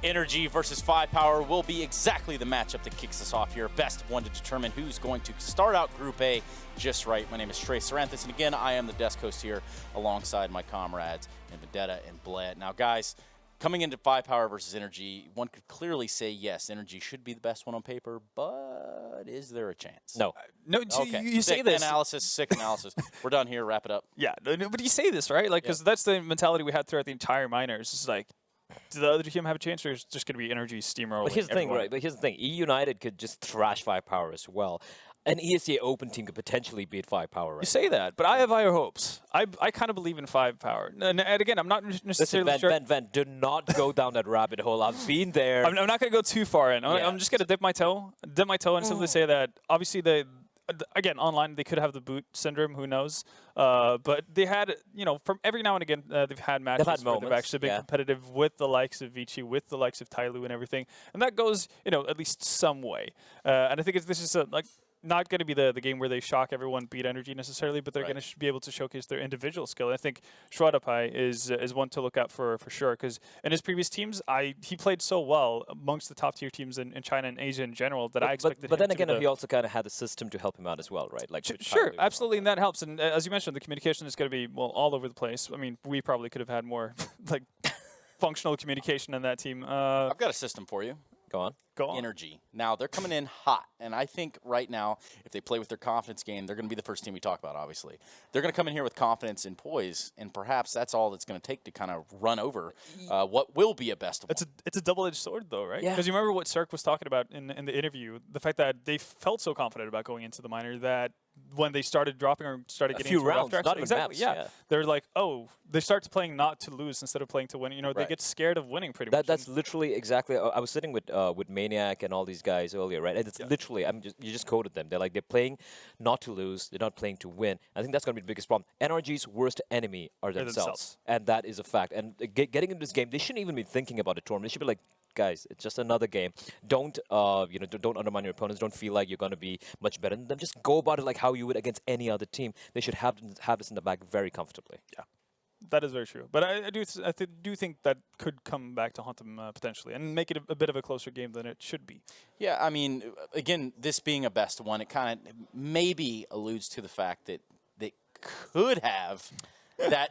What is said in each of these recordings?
NRG versus 5Power will be exactly the matchup that kicks us off here. Best one to determine who's going to start out Group A just right. My name is Trey Saranthus, and again, I am the desk host here alongside my comrades in Vendetta and Bled. Now, guys, coming into 5Power versus NRG, one could clearly say, yes, NRG should be the best one on paper, but is there a chance? No. No, Okay. you say this. Sick analysis. We're done here. Wrap it up. Yeah, no, but you say this, right? Like, because that's the mentality we had throughout the entire minors. It's like, do the other team have a chance, or is it just going to be NRG steamrolling? But here's the thing, everyone? right? But here's the thing. E United could just thrash 5Power as well. An ESEA Open team could potentially beat 5Power, right? You say that, but I have higher hopes. I kind of believe in 5Power. And again, I'm not necessarily Listen, sure. Van, do not go down that rabbit hole. I've been there. I'm not going to go too far in. Yeah. I'm just going to dip my toe and simply say that obviously again, online, they could have the boot syndrome, who knows. But they had, from every now and again, they've had matches where they've actually been competitive with the likes of Vici, with the likes of Tyloo and everything. And that goes, at least some way. And I think this is not going to be the game where they shock everyone, beat NRG necessarily, but they're going to be able to showcase their individual skill. And I think Shwadapai is one to look out for sure, because in his previous teams, he played so well amongst the top tier teams in China and Asia in general that I expected. But then again, he also kind of had the system to help him out as well, right? Like sure, absolutely, and that helps. And as you mentioned, the communication is going to be all over the place. I mean, we probably could have had more like functional communication in that team. I've got a system for you. Go on. NRG. Now, they're coming in hot, and I think right now, if they play with their confidence game, they're going to be the first team we talk about, obviously. They're going to come in here with confidence and poise, and perhaps that's all it's going to take to kind of run over what will be a best of one. It's a double-edged sword, though, right? Yeah. Because you remember what Cirque was talking about in the interview, the fact that they felt so confident about going into the minor that when they started dropping or started getting into rounds, rough not tracks, even maps, yeah. They're like, they start playing not to lose instead of playing to win. They get scared of winning pretty much. That's literally exactly. I was sitting with Maniac and all these guys earlier, right? And it's literally, you just quoted them. They're playing not to lose. They're not playing to win. I think that's going to be the biggest problem. NRG's worst enemy are themselves, and that is a fact. And getting into this game, they shouldn't even be thinking about a tournament. They should be like, guys, it's just another game. Don't don't undermine your opponents. Don't feel like you're going to be much better than them. Just go about it like how you would against any other team. They should have this in the back very comfortably. Yeah, that is very true. But I do think that could come back to haunt them potentially and make it a bit of a closer game than it should be. Yeah, I mean, again, this being a best one, it kind of maybe alludes to the fact that they could have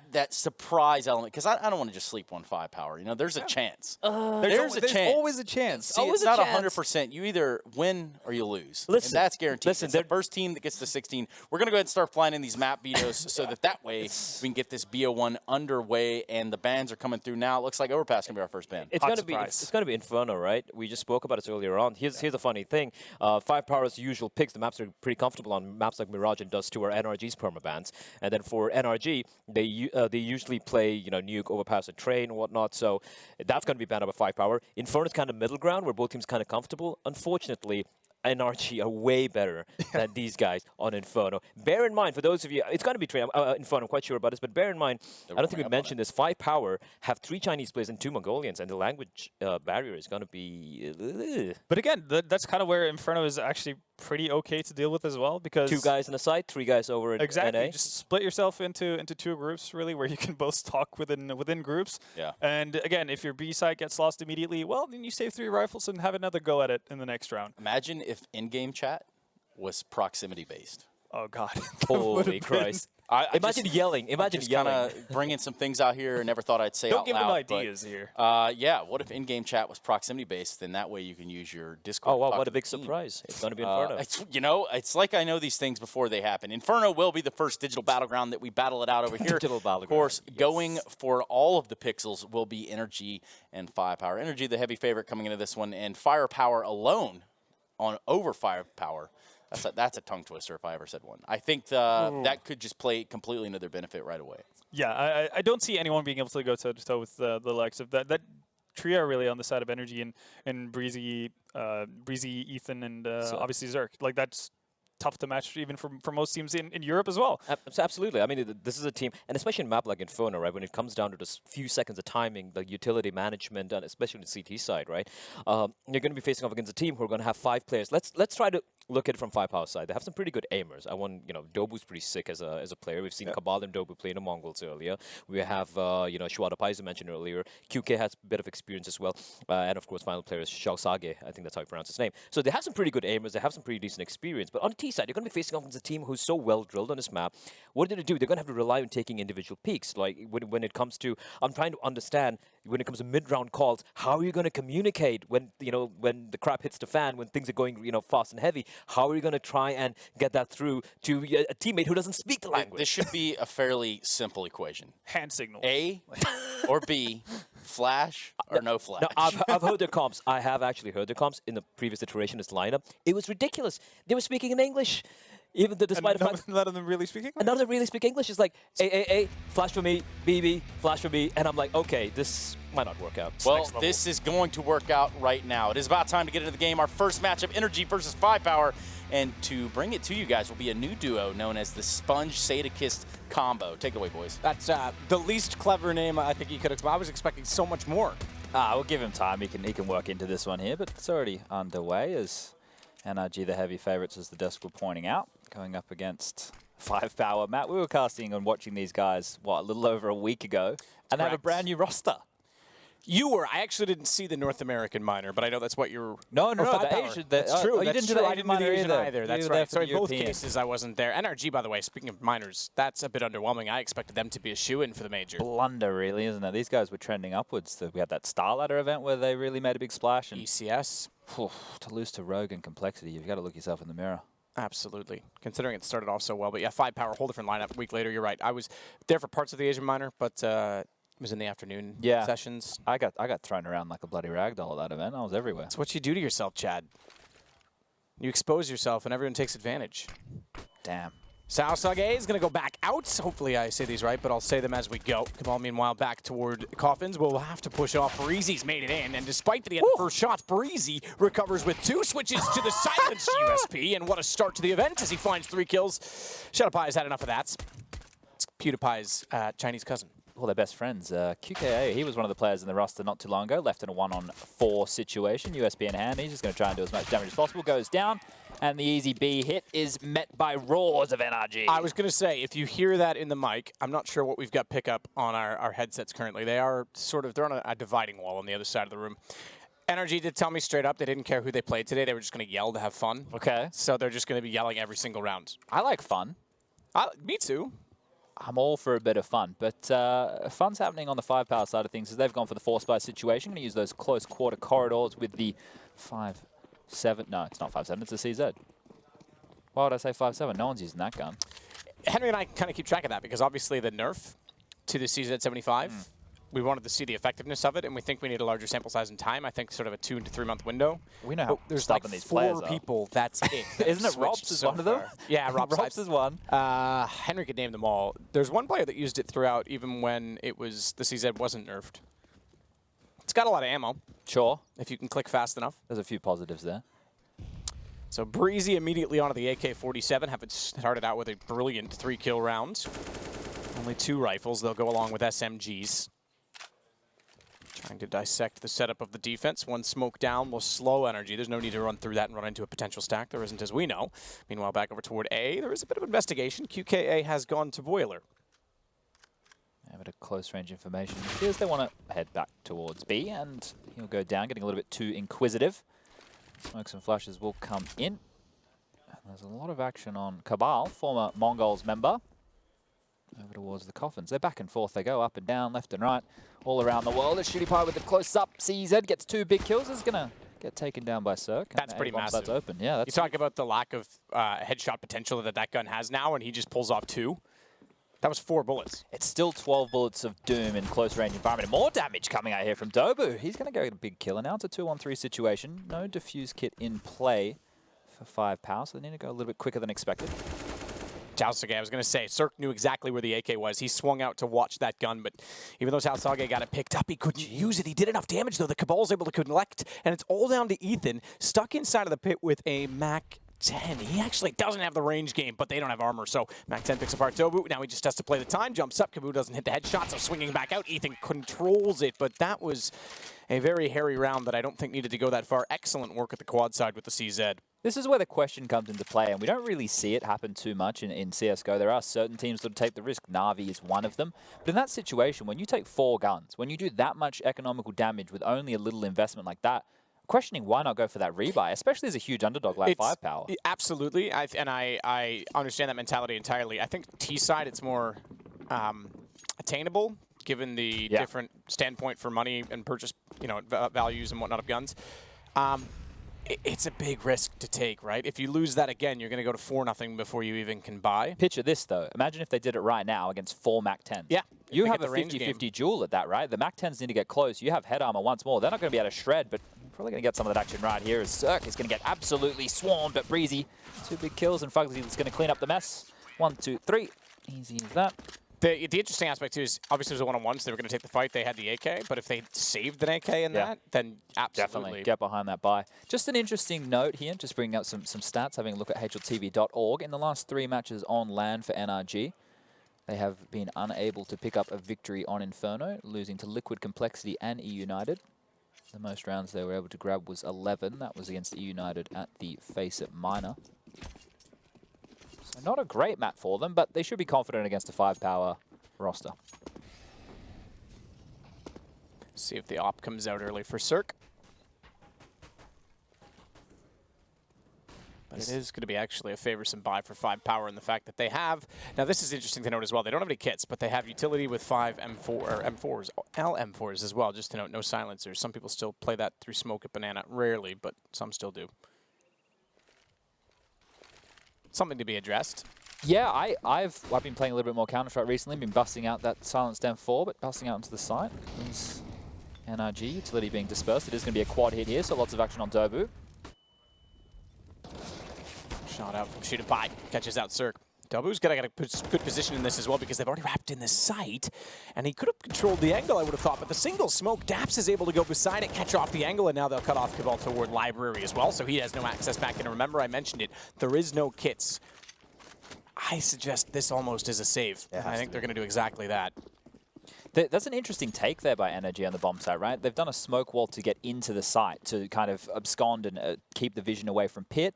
that surprise element, because I don't want to just sleep on 5Power. There's a chance. There's always a chance. See, it's not 100%. You either win or you lose. Listen, and that's guaranteed. Listen, it's the first team that gets to 16. We're going to go ahead and start flying in these map videos so that way we can get this BO1 underway, and the bans are coming through now. It looks like Overpass going to be our first ban. It's going to be Inferno, right? We just spoke about it earlier on. Here's a funny thing. 5Power's usual picks, the maps are pretty comfortable on maps like Mirage and Dust 2 or NRG's permabans. And then for NRG, they usually play, Nuke, Overpass, and Train and whatnot, so that's going to be banned up by 5Power. Inferno's kind of middle ground where both teams kind of comfortable. Unfortunately, NRG are way better than these guys on Inferno. Bear in mind, for those of you, it's going to be Train, Inferno, I'm quite sure about this, but bear in mind, I don't think we mentioned this, 5Power have 3 Chinese players and 2 Mongolians, and the language barrier is going to be... But again, that's kind of where Inferno is actually pretty okay to deal with as well, because 2 guys on the side, 3 guys over in exactly. NA. Just split yourself into 2 groups, really, where you can both talk within groups. Yeah. And again, if your B side gets lost immediately, well, then you save 3 rifles and have another go at it in the next round. Imagine if in-game chat was proximity-based. Oh, God. Holy Christ. Imagine yelling. Imagine yelling. Bringing some things out here. Never thought I'd say Don't out give loud. them ideas here. Yeah. What if in-game chat was proximity-based? Then that way you can use your Discord. Oh wow! What a big surprise! It's going to be Inferno. It's like I know these things before they happen. Inferno will be the first digital battleground that we battle it out over here. Digital battleground. Of course, going for all of the pixels will be NRG and 5Power. NRG, the heavy favorite coming into this one, and Firepower alone over 5Power. That's a tongue twister if I ever said one. I think that could just play completely into their benefit right away. Yeah, I don't see anyone being able to go toe-to-toe with the likes of that trio really on the side of NRG and Breezy, Ethan, and obviously Zerk. Like, that's tough to match even for most teams in Europe as well. Absolutely. I mean, this is a team, and especially in a map like Inferno, right, when it comes down to just few seconds of timing, the utility management, and especially on the CT side, right, you're going to be facing off against a team who are going to have 5 players. Let's try to look at it from 5Power side, they have some pretty good aimers. Dobu's pretty sick as a player. We've seen Kabal and Dobu play in the Mongols earlier. We have, Shuada Paizu mentioned earlier. QK has a bit of experience as well. And of course, final player is Xiaosage. I think that's how you pronounce his name. So they have some pretty good aimers. They have some pretty decent experience. But on the T side, you're going to be facing off against a team who's so well drilled on this map. What are they going to do? They're going to have to rely on taking individual peaks. Like when it comes to, I'm trying to understand, when it comes to mid-round calls, how are you going to communicate when the crap hits the fan, when things are going fast and heavy? How are you going to try and get that through to a teammate who doesn't speak the language? This should be a fairly simple equation. Hand signal. A or B, flash or no flash. No, I've heard their comps. I have actually heard their comps in the previous iteration of this lineup. It was ridiculous. They were speaking in English. Even despite the fact none of them really speak English? None of them really speak English. It's like, A, flash for me, B, flash for me. And I'm like, okay, this might not work out. Well, this is going to work out right now. It is about time to get into the game. Our first matchup, NRG versus 5Power. And to bring it to you guys will be a new duo known as the Sponge Sadakist combo. Take it away, boys. That's the least clever name I think he could have. I was expecting so much more. We'll give him time. He can work into this one here, but it's already underway as NRG, the heavy favorites, as the desk were pointing out, going up against 5Power. Matt, we were casting and watching these guys, a little over a week ago, and they have a brand new roster. You were. I actually didn't see the North American minor, but I know that's what you're. No, the Asian. That's true. You didn't do the Asian minor either. That's right. So in both cases, I wasn't there. NRG, by the way, speaking of minors, that's a bit underwhelming. I expected them to be a shoo-in for the major. Blunder, really, isn't it? These guys were trending upwards. So we had that Star Ladder event where they really made a big splash. And ECS. To lose to Rogue and Complexity, you've got to look yourself in the mirror. Absolutely. Considering it started off so well. But yeah, 5Power, whole different lineup. A week later, you're right. I was there for parts of the Asian minor, but it was in the afternoon sessions. I got thrown around like a bloody ragdoll at that event. I was everywhere. That's what you do to yourself, Chad. You expose yourself, and everyone takes advantage. Damn. Xiaosage is going to go back out. Hopefully I say these right, but I'll say them as we go. Cabal, meanwhile, back toward Coffins. We'll have to push off. Breezy's made it in, and despite that he had the first shot, Breezy recovers with 2, switches to the silenced USP, and what a start to the event as he finds 3 kills. Shadowpie has had enough of that. It's PewDiePie's Chinese cousin. Well, they're best friends. QKA, he was one of the players in the roster not too long ago, left in a 1-on-4 situation, USB in hand. He's just going to try and do as much damage as possible. Goes down, and the easy B hit is met by roars of NRG. I was going to say, if you hear that in the mic, I'm not sure what we've got pickup on our headsets currently. They are they're on a dividing wall on the other side of the room. NRG did tell me straight up they didn't care who they played today. They were just going to yell to have fun. Okay. So they're just going to be yelling every single round. I like fun. Me too. I'm all for a bit of fun, but fun's happening on the 5Power side of things as they've gone for the force buy situation. Going to use those close quarter corridors with the 5.7. No, it's not 5.7. It's a CZ. Why would I say 5.7? No one's using that gun. Henry and I kind of keep track of that because obviously the nerf to the CZ75, we wanted to see the effectiveness of it, and we think we need a larger sample size and time. I think sort of a 2 to 3 month window. We know how there's like these 4 people. That's it. Isn't it Robs is one of them? Yeah, Robs is one. Henry could name them all. There's one player that used it throughout, even when the CZ wasn't nerfed. It's got a lot of ammo. Sure. If you can click fast enough. There's a few positives there. So Breezy immediately onto the AK-47, having started out with a brilliant 3-kill round. Only 2 rifles. They'll go along with SMGs. Trying to dissect the setup of the defense. 1 smoke down will slow NRG. There's no need to run through that and run into a potential stack. There isn't, as we know. Meanwhile, back over toward A, there is a bit of investigation. QKA has gone to Boiler. A bit of close-range information. It appears they want to head back towards B, and he'll go down, getting a little bit too inquisitive. Smokes and flashes will come in. And there's a lot of action on Cabal, former Mongols member. Over towards the coffins. They're back and forth. They go up and down, left and right, all around the world. It's PewDiePie with the close-up. CZ gets 2 big kills. Is going to get taken down by Cirque. That's pretty massive. That's open. Yeah, that's you talk about the lack of headshot potential that gun has now, and he just pulls off 2. That was 4 bullets. It's still 12 bullets of doom in close-range environment. And more damage coming out here from Dobu. He's going to go get a big killer now. It's a 2-on-3 situation. No defuse kit in play for 5Power, so they need to go a little bit quicker than expected. Xiaosage, I was going to say, Cirque knew exactly where the AK was. He swung out to watch that gun, but even though Xiaosage got it picked up, he couldn't use it. He did enough damage, though. The Cabal's able to collect, and it's all down to Ethan, stuck inside of the pit with a MAC-10. He actually doesn't have the range game, but they don't have armor, so MAC-10 picks apart Dobu. Now he just has to play the time, jumps up. Cabu doesn't hit the headshot, so swinging back out. Ethan controls it, but that was a very hairy round that I don't think needed to go that far. Excellent work at the quad side with the CZ. This is where the question comes into play, and we don't really see it happen too much in CSGO. There are certain teams that take the risk. Na'Vi is one of them. But in that situation, when you take 4 guns, when you do that much economical damage with only a little investment like that, questioning why not go for that rebuy, especially as a huge underdog like 5Power. Absolutely, I understand that mentality entirely. I think T side, it's more attainable, given the different standpoint for money and purchase, values and whatnot of guns. It's a big risk to take, right? If you lose that again, you're going to go to 4-0 before you even can buy. Picture this, though. Imagine if they did it right now against 4 MAC-10s. Yeah. You have a 50-50 duel at that, right? The MAC-10s need to get close. You have head armor once more. They're not going to be able to shred, but probably going to get some of that action right here as Cirque is going to get absolutely swarmed, but Breezy. 2 big kills, and Fuggsy is going to clean up the mess. 1, 2, 3. Easy as that. The interesting aspect, too, is obviously it was a 1-on-1, so they were going to take the fight. They had the AK, but if they saved an AK in that, then absolutely. Definitely get behind that buy. Just an interesting note here, just bringing up some stats, having a look at HLTV.org. In the last 3 matches on LAN for NRG, they have been unable to pick up a victory on Inferno, losing to Liquid Complexity and E-United. The most rounds they were able to grab was 11. That was against E-United at the Face It Minor. So not a great map for them, but they should be confident against a 5-Power roster. See if the op comes out early for Cirque. But it is going to be actually a favorsome buy for 5-Power in the fact that they have... Now, this is interesting to note as well. They don't have any kits, but they have utility with 5 M4 or M4s, LM4s as well, just to note, no silencers. Some people still play that through smoke at Banana. Rarely, but some still do. Something to be addressed. Yeah, I've been playing a little bit more Counter-Strike recently, been busting out that silenced M4, but busting out into the site is NRG, utility being dispersed. It is going to be a quad hit here, so lots of action on Dobu. Shot out from Shoot by, catches out Cirque. Dobu's got to get a good position in this as well because they've already wrapped in the site, and he could have controlled the angle, I would have thought, but the single smoke, Daps is able to go beside it, catch off the angle, and now they'll cut off Cabal toward Library as well, so he has no access back in. And remember, I mentioned it, there is no kits. I suggest this almost is a save. I think they're going to do exactly that. That's an interesting take there by NRG on the bomb site, right? They've done a smoke wall to get into the site, to kind of abscond and keep the vision away from Pit,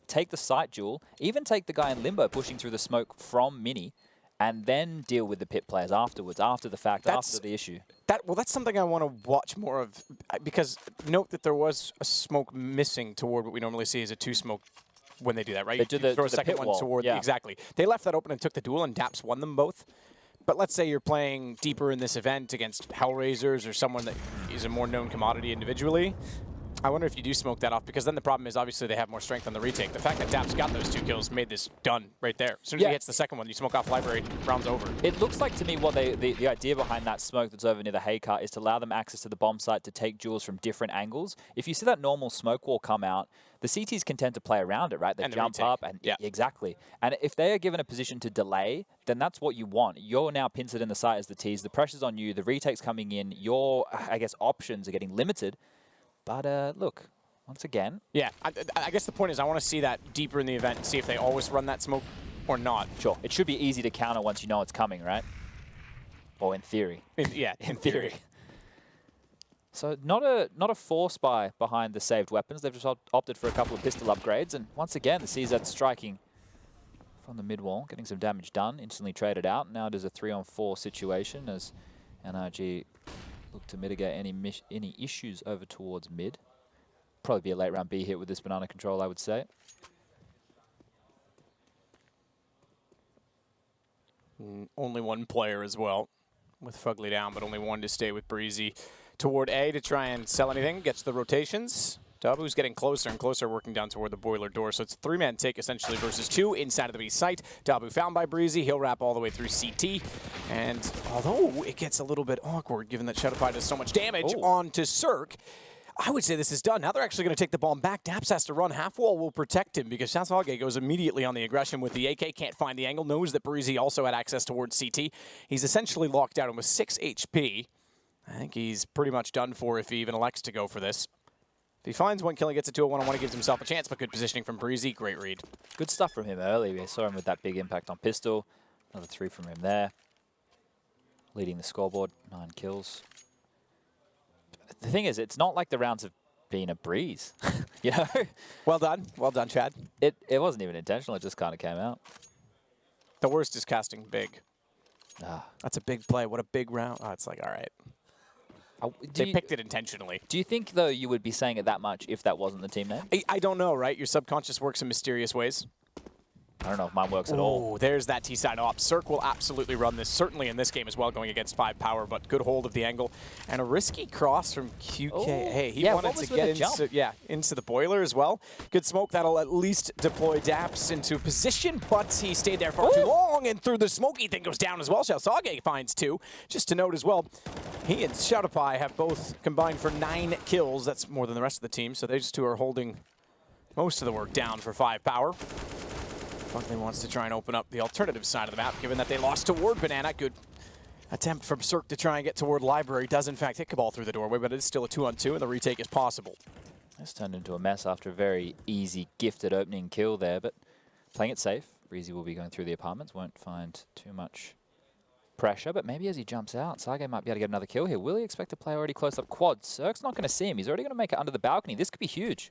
take the site duel, even take the guy in limbo pushing through the smoke from Mini, and then deal with the Pit players afterwards, after the fact, after the issue. Well, that's something I want to watch more of, because note that there was a smoke missing toward what we normally see as a 2-smoke when they do that, right? They do throw a second one toward, exactly. They left that open and took the duel, and Daps won them both. But let's say you're playing deeper in this event against Hellraisers or someone that is a more known commodity individually. I wonder if you do smoke that off, because then the problem is obviously they have more strength on the retake. The fact that Daps got those 2 kills made this done right there. As soon as he hits the second one, you smoke off Library, round's over. It looks like to me what the idea behind that smoke that's over near the hay cart is to allow them access to the bomb site to take duels from different angles. If you see that normal smoke wall come out, the CTs can tend to play around it, right? They jump up and exactly. And if they are given a position to delay, then that's what you want. You're now pincered in the site as the Ts. The pressure's on you. The retake's coming in. Your, I guess, options are getting limited. But look, once again. Yeah, I guess the point is I want to see that deeper in the event and see if they always run that smoke or not. Sure. It should be easy to counter once you know it's coming, right? Or in theory. In theory. So not a force buy behind the saved weapons. They've just opted for a couple of pistol upgrades. And once again, the CZ striking from the mid wall, getting some damage done, instantly traded out. Now it is a 3-on-4 situation as NRG look to mitigate any issues over towards mid. Probably be a late round B hit with this banana control, I would say. Only one player as well, with Fugly down, but only one to stay with Breezy toward A to try and sell anything. Gets the rotations. Dabu's getting closer and closer, working down toward the boiler door. So it's a 3-man take, essentially, versus 2 inside of the B site. Dabu found by Breezy. He'll wrap all the way through CT. And although it gets a little bit awkward, given that Shadowpie does so much damage onto Cirque, I would say this is done. Now they're actually going to take the bomb back. Daps has to run. Half wall will protect him because Shazage goes immediately on the aggression with the AK. Can't find the angle. Knows that Breezy also had access towards CT. He's essentially locked out, and with 6 HP, I think he's pretty much done for if he even elects to go for this. If he finds one kill and gets it to a 1-on-1, he gives himself a chance, but good positioning from Breezy. Great read. Good stuff from him early. We saw him with that big impact on pistol. Another 3 from him there. Leading the scoreboard, 9 kills. The thing is, it's not like the rounds have been a breeze. You know? Well done, Chad. It wasn't even intentional. It just kind of came out. The worst is casting big. Ah. That's a big play. What a big round. Oh, it's like, all right. They picked it intentionally. Do you think, though, you would be saying it that much if that wasn't the team name? I don't know, right? Your subconscious works in mysterious ways. I don't know if mine works at all. Oh, there's that T-side op. Cirque will absolutely run this, certainly in this game as well, going against 5Power, but good hold of the angle. And a risky cross from QK. Oh. Hey, he Yeah, wanted to get into the boiler as well. Good smoke. That'll at least deploy Daps into position, but he stayed there far too long, and through the smoke, Ethan goes down as well. Shalsage finds 2. Just to note as well, he and Shoutify have both combined for 9 kills. That's more than the rest of the team, so these two are holding most of the work down for 5Power. Buckley wants to try and open up the alternative side of the map, given that they lost toward Banana. Good attempt from Cirque to try and get toward Library. Does, in fact, hit Cabal through the doorway, but it is still a 2-on-2, and the retake is possible. This turned into a mess after a very easy, gifted opening kill there, but playing it safe. Breezy will be going through the apartments, won't find too much pressure, but maybe as he jumps out, Sage might be able to get another kill here. Will he expect to play already close up quad? Cirque's not going to see him. He's already going to make it under the balcony. This could be huge.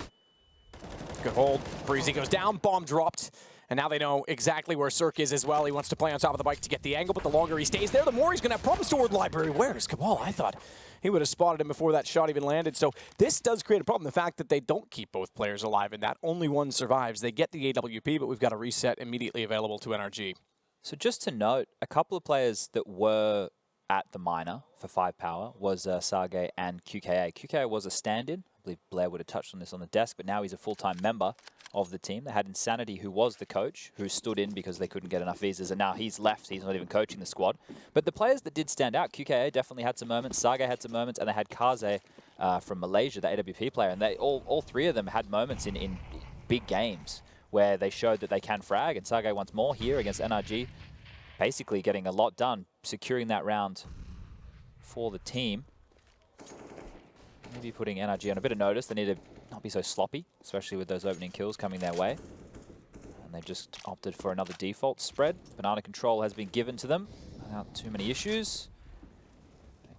Good hold. Breezy goes down, bomb dropped. And now they know exactly where Cirque is as well. He wants to play on top of the bike to get the angle, but the longer he stays there, the more he's going to have problems toward Library. Where is Cabal? I thought he would have spotted him before that shot even landed. So this does create a problem. The fact that they don't keep both players alive and that only one survives. They get the AWP, but we've got a reset immediately available to NRG. So just to note, a couple of players that were at the minor for 5Power was Sage and QKA. QKA was a stand-in. I believe Blair would have touched on this on the desk, but now he's a full-time member of the team. They had Insanity, who was the coach, who stood in because they couldn't get enough visas, and now he's left. He's not even coaching the squad. But the players that did stand out, QKA definitely had some moments, Sage had some moments, and they had Kaze from Malaysia, the AWP player, and they all 3 of them had moments in big games where they showed that they can frag, and Sage once more here against NRG, basically getting a lot done, securing that round for the team. Maybe putting NRG on a bit of notice. They need to not be so sloppy, especially with those opening kills coming their way. And they've just opted for another default spread. Banana control has been given to them without too many issues.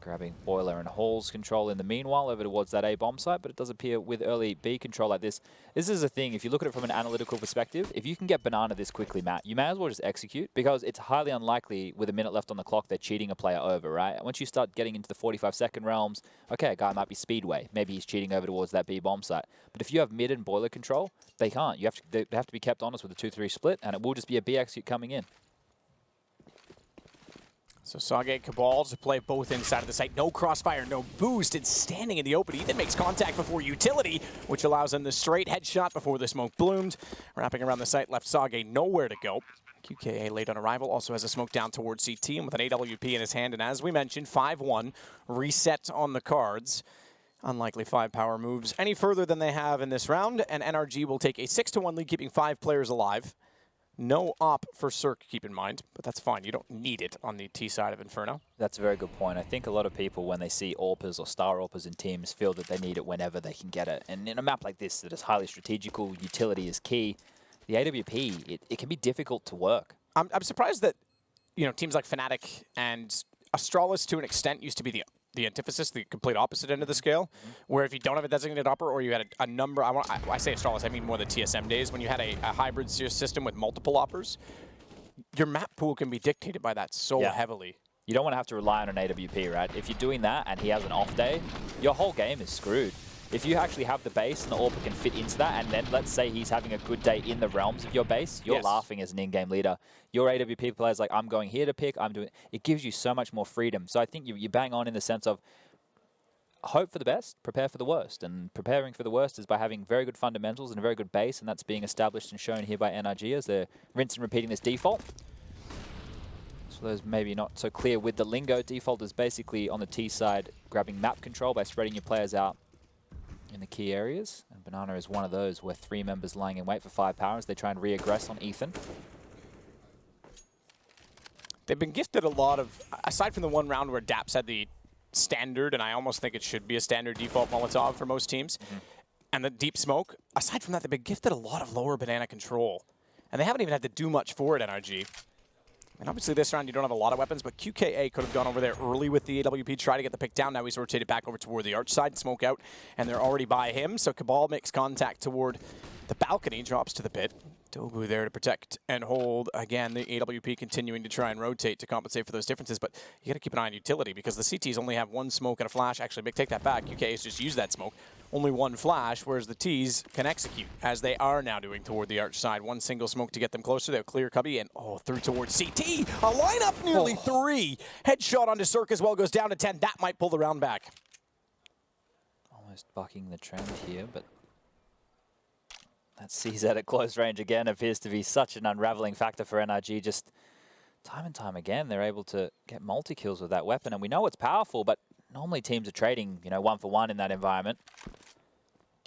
Grabbing Boiler and Hall's control in the meanwhile over towards that A bomb site, but it does appear with early B control like this. This is a thing, if you look at it from an analytical perspective, if you can get Banana this quickly, Matt, you may as well just execute, because it's highly unlikely with a minute left on the clock they're cheating a player over, right? Once you start getting into the 45-second realms, okay, a guy might be Speedway. Maybe he's cheating over towards that B bomb site. But if you have mid and Boiler control, they can't. They have to be kept honest with a 2-3 split, and it will just be a B execute coming in. So Sage Cabal to play both inside of the site. No crossfire, no boost. It's standing in the open. Ethan makes contact before utility, which allows him the straight headshot before the smoke bloomed. Wrapping around the site left Sage nowhere to go. QKA late on arrival also has a smoke down towards CT and with an AWP in his hand. And as we mentioned, 5-1 reset on the cards. Unlikely 5Power moves any further than they have in this round. And NRG will take a 6-1 lead, keeping 5 players alive. No op for Cirque, keep in mind, but that's fine. You don't need it on the T side of Inferno. That's a very good point. I think a lot of people, when they see AWPers or star AWPers in teams, feel that they need it whenever they can get it. And in a map like this that is highly strategical, utility is key, the AWP, it can be difficult to work. I'm surprised that, you know, teams like Fnatic and Astralis, to an extent, used to be the antithesis, the complete opposite end of the scale, where if you don't have a designated upper or you had a number, I say Astralis, I mean more the TSM days, when you had a hybrid system with multiple uppers, your map pool can be dictated by that so heavily. You don't want to have to rely on an AWP, right? If you're doing that and he has an off day, your whole game is screwed. If you actually have the base and the AWP can fit into that, and then let's say he's having a good day in the realms of your base, you're laughing as an in-game leader. Your AWP player's like, I'm going here to pick, I'm doing... It gives you so much more freedom. So I think you bang on in the sense of hope for the best, prepare for the worst. And preparing for the worst is by having very good fundamentals and a very good base, and that's being established and shown here by NRG as they're rinse and repeating this default. So those maybe not so clear with the lingo. Default is basically on the T side, grabbing map control by spreading your players out in the key areas, and Banana is one of those where 3 members lying in wait for 5Power as they try and re-aggress on Ethan. They've been gifted a lot of, aside from the one round where Daps had the standard, and I almost think it should be a standard default Molotov for most teams, and the deep smoke, aside from that, they've been gifted a lot of lower Banana control. And they haven't even had to do much for it, NRG. And obviously this round you don't have a lot of weapons, but QKA could have gone over there early with the AWP, try to get the pick down. Now he's rotated back over toward the arch side, smoke out, and they're already by him. So Cabal makes contact toward the balcony, drops to the pit. Dobu there to protect and hold. Again, the AWP continuing to try and rotate to compensate for those differences, but you got to keep an eye on utility because the CTs only have one smoke and a flash. Actually, take that back. QKA's just used that smoke. Only one flash, whereas the Ts can execute, as they are now doing toward the arch side. One single smoke to get them closer. They'll clear Cubby and, through towards CT. A lineup nearly 3. Headshot onto Cirque as well, goes down to 10. That might pull the round back. Almost bucking the trend here, but that CZ at close range again appears to be such an unraveling factor for NRG. Just time and time again, they're able to get multi-kills with that weapon. And we know it's powerful, but normally teams are trading, 1-for-1 in that environment.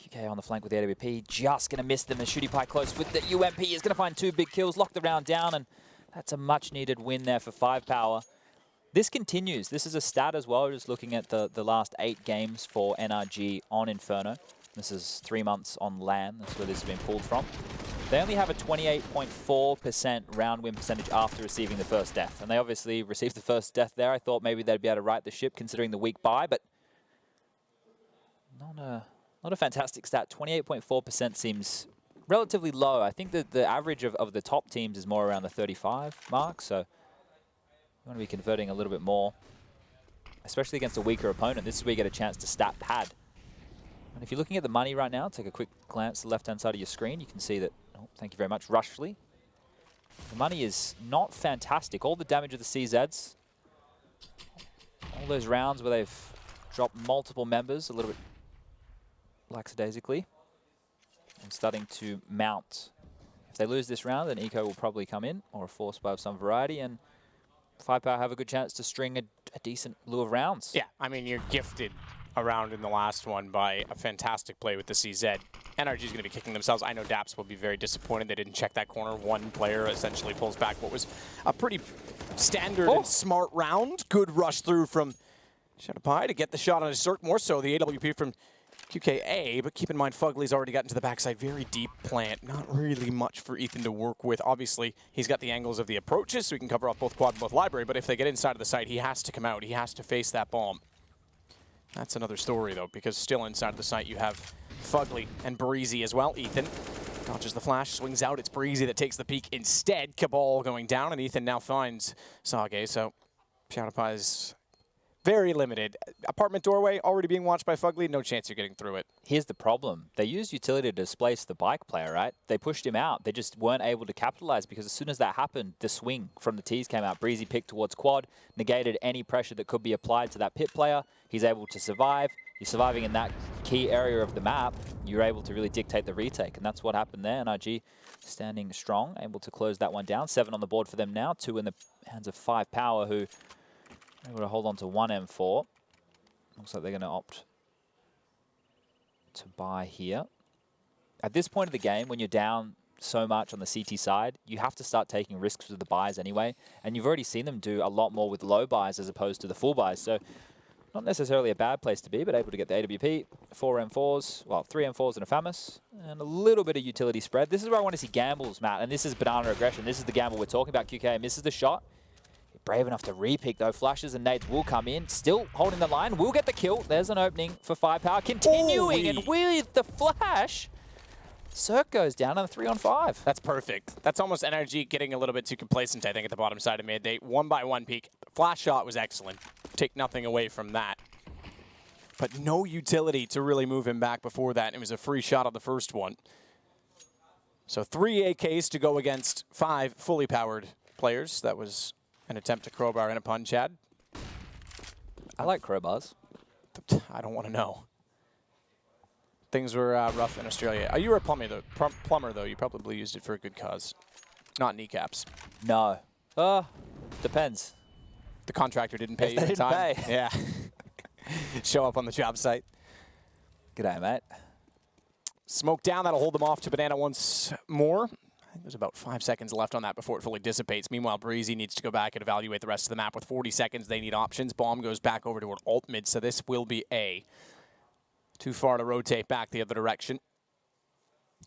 QK on the flank with the AWP, just going to miss them. And Shooty Pie close with the UMP is going to find 2 big kills, lock the round down, and that's a much-needed win there for 5Power. This continues. This is a stat as well, just looking at the last 8 games for NRG on Inferno. This is 3 months on LAN. That's where this has been pulled from. They only have a 28.4% round win percentage after receiving the first death. And they obviously received the first death there. I thought maybe they'd be able to right the ship considering the weak buy, but not a fantastic stat. 28.4% seems relatively low. I think that the average of the top teams is more around the 35 mark, so you want to be converting a little bit more, especially against a weaker opponent. This is where you get a chance to stat pad. And if you're looking at the money right now, take a quick glance to the left-hand side of your screen. You can see that, thank you very much, Rushfleet. The money is not fantastic. All the damage of the CZs, all those rounds where they've dropped multiple members a little bit lackadaisically and starting to mount. If they lose this round, then Eco will probably come in, or a force buy of some variety, and 5Power have a good chance to string a decent slew of rounds. Yeah, I mean, you're gifted a round in the last one by a fantastic play with the CZ. NRG is going to be kicking themselves. I know Daps will be very disappointed they didn't check that corner. One player essentially pulls back what was a pretty standard and smart round. Good rush through from ChinaJoy to get the shot on his Cirque. More so the AWP from QKA, but keep in mind Fugly's already gotten to the backside. Very deep plant. Not really much for Ethan to work with. Obviously, he's got the angles of the approaches, so he can cover off both quad and both library, but if they get inside of the site, he has to come out. He has to face that bomb. That's another story, though, because still inside of the site you have Fugly and Breezy as well. Ethan dodges the flash, swings out. It's Breezy that takes the peek instead. Cabal going down, and Ethan now finds Sage, so ChinaJoy's very limited. Apartment doorway already being watched by Fugly. No chance you're getting through it. Here's the problem. They used utility to displace the bike player, right? They pushed him out. They just weren't able to capitalize because as soon as that happened, the swing from the T's came out. Breezy picked towards quad, negated any pressure that could be applied to that pit player. He's able to survive. You're surviving in that key area of the map. You're able to really dictate the retake, and that's what happened there. NRG standing strong, able to close that one down. 7 on the board for them now. 2 in the hands of 5Power, who able to hold on to 1 M4. Looks like they're going to opt to buy here. At this point of the game, when you're down so much on the CT side, you have to start taking risks with the buys anyway. And you've already seen them do a lot more with low buys as opposed to the full buys. So not necessarily a bad place to be, but able to get the AWP, 4 M4s, well, 3 M4s and a FAMAS, and a little bit of utility spread. This is where I want to see gambles, Matt, and this is banana aggression. This is the gamble we're talking about. QK misses the shot. Brave enough to re-pick, though. Flashes and nades will come in. Still holding the line. Will get the kill. There's an opening for 5Power. Continuing, and with the flash, Cirque goes down on a 3-on-5. That's perfect. That's almost NRG getting a little bit too complacent, I think, at the bottom side of mid. They 1-by-1 peak. Flash shot was excellent. Take nothing away from that. But no utility to really move him back before that. It was a free shot on the first one. So 3 AKs to go against 5 fully powered players. That was an attempt to crowbar in upon Chad. I like crowbars. I don't want to know. Things were rough in Australia. You were a plumber, though. You probably used it for a good cause. Not kneecaps. No. Depends. The contractor didn't pay you at the time. Yeah. Show up on the job site. G'day, mate. Smoke down. That'll hold them off to Banana once more. I think there's about 5 seconds left on that before it fully dissipates. Meanwhile, Breezy needs to go back and evaluate the rest of the map. With 40 seconds, they need options. Bomb goes back over toward alt mid, so this will be A. Too far to rotate back the other direction.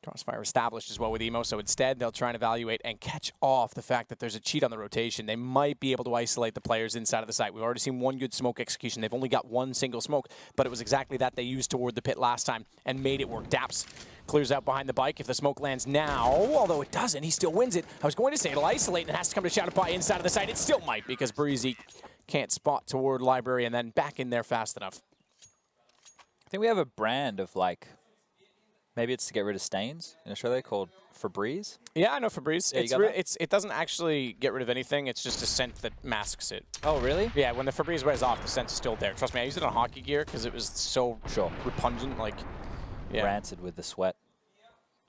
Crossfire established as well with Emo, so instead they'll try and evaluate and catch off the fact that there's a cheat on the rotation. They might be able to isolate the players inside of the site. We've already seen one good smoke execution. They've only got one single smoke, but it was exactly that they used toward the pit last time and made it work. Daps clears out behind the bike. If the smoke lands now, although it doesn't, he still wins it. I was going to say it'll isolate and it has to come to ChinaJoy inside of the site. It still might because Breezy can't spot toward Library and then back in there fast enough. I think we have a brand of like, maybe it's to get rid of stains in Australia called Febreze. Yeah, I know Febreze. Yeah, it doesn't actually get rid of anything. It's just a scent that masks it. Oh, really? Yeah, when the Febreze wears off, the scent's still there. Trust me, I used it on hockey gear because it was so repugnant. Like, yeah. Rancid with the sweat.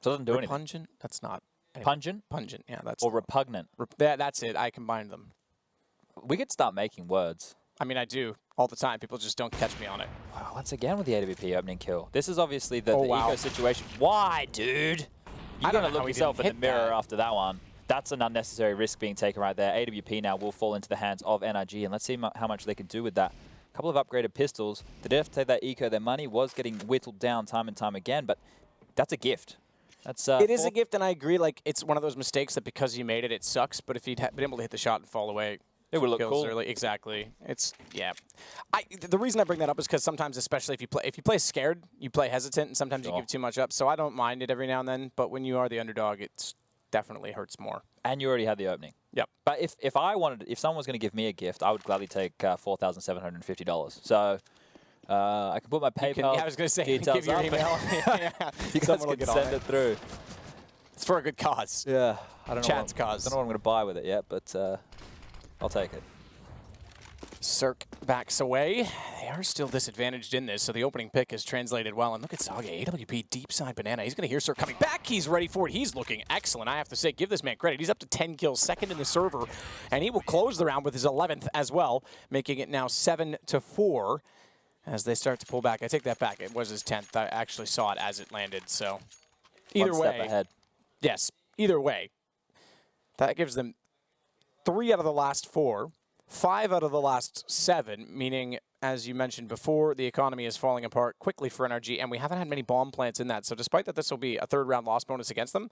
So it doesn't do anything. Repugnant? That's not. Pungent? Pungent, yeah. That's or repugnant. That's it. I combined them. We could start making words. I mean, I do all the time. People just don't catch me on it. Wow, once again with the AWP opening kill. This is obviously the wow. eco situation. Why, dude? You're going to look yourself in the mirror after that one. That's an unnecessary risk being taken right there. AWP now will fall into the hands of NRG, and let's see how much they can do with that. A couple of upgraded pistols. They did have to take that eco. Their money was getting whittled down time and time again, but that's a gift. That's it is a gift, and I agree. Like, it's one of those mistakes that because you made it, it sucks. But if you'd been able to hit the shot and fall away, it would look cool. Early. Exactly. It's the reason I bring that up is because sometimes, especially if you play scared, you play hesitant, and sometimes you give too much up. So I don't mind it every now and then. But when you are the underdog, it definitely hurts more. And you already had the opening. Yep. But if someone was going to give me a gift, I would gladly take $4,750. So I can put my PayPal. I was going to say, details give your email. You guys can send it through. It's for a good cause. Yeah. I don't know. Chad's cause. I don't know what I'm going to buy with it yet, but I'll take it. Cirque backs away. They are still disadvantaged in this, so the opening pick has translated well. And look at Saga, AWP deep side banana. He's going to hear Cirque coming back. He's ready for it. He's looking excellent. I have to say, give this man credit. He's up to 10 kills, second in the server, and he will close the round with his 11th as well, making it now 7-4 as they start to pull back. I take that back. It was his 10th. I actually saw it as it landed, so either way. One step ahead. Yes, either way. That gives them 3 out of the last 4. 5 out of the last 7, meaning, as you mentioned before, the economy is falling apart quickly for NRG, and we haven't had many bomb plants in that. So despite that this will be a 3rd round loss bonus against them,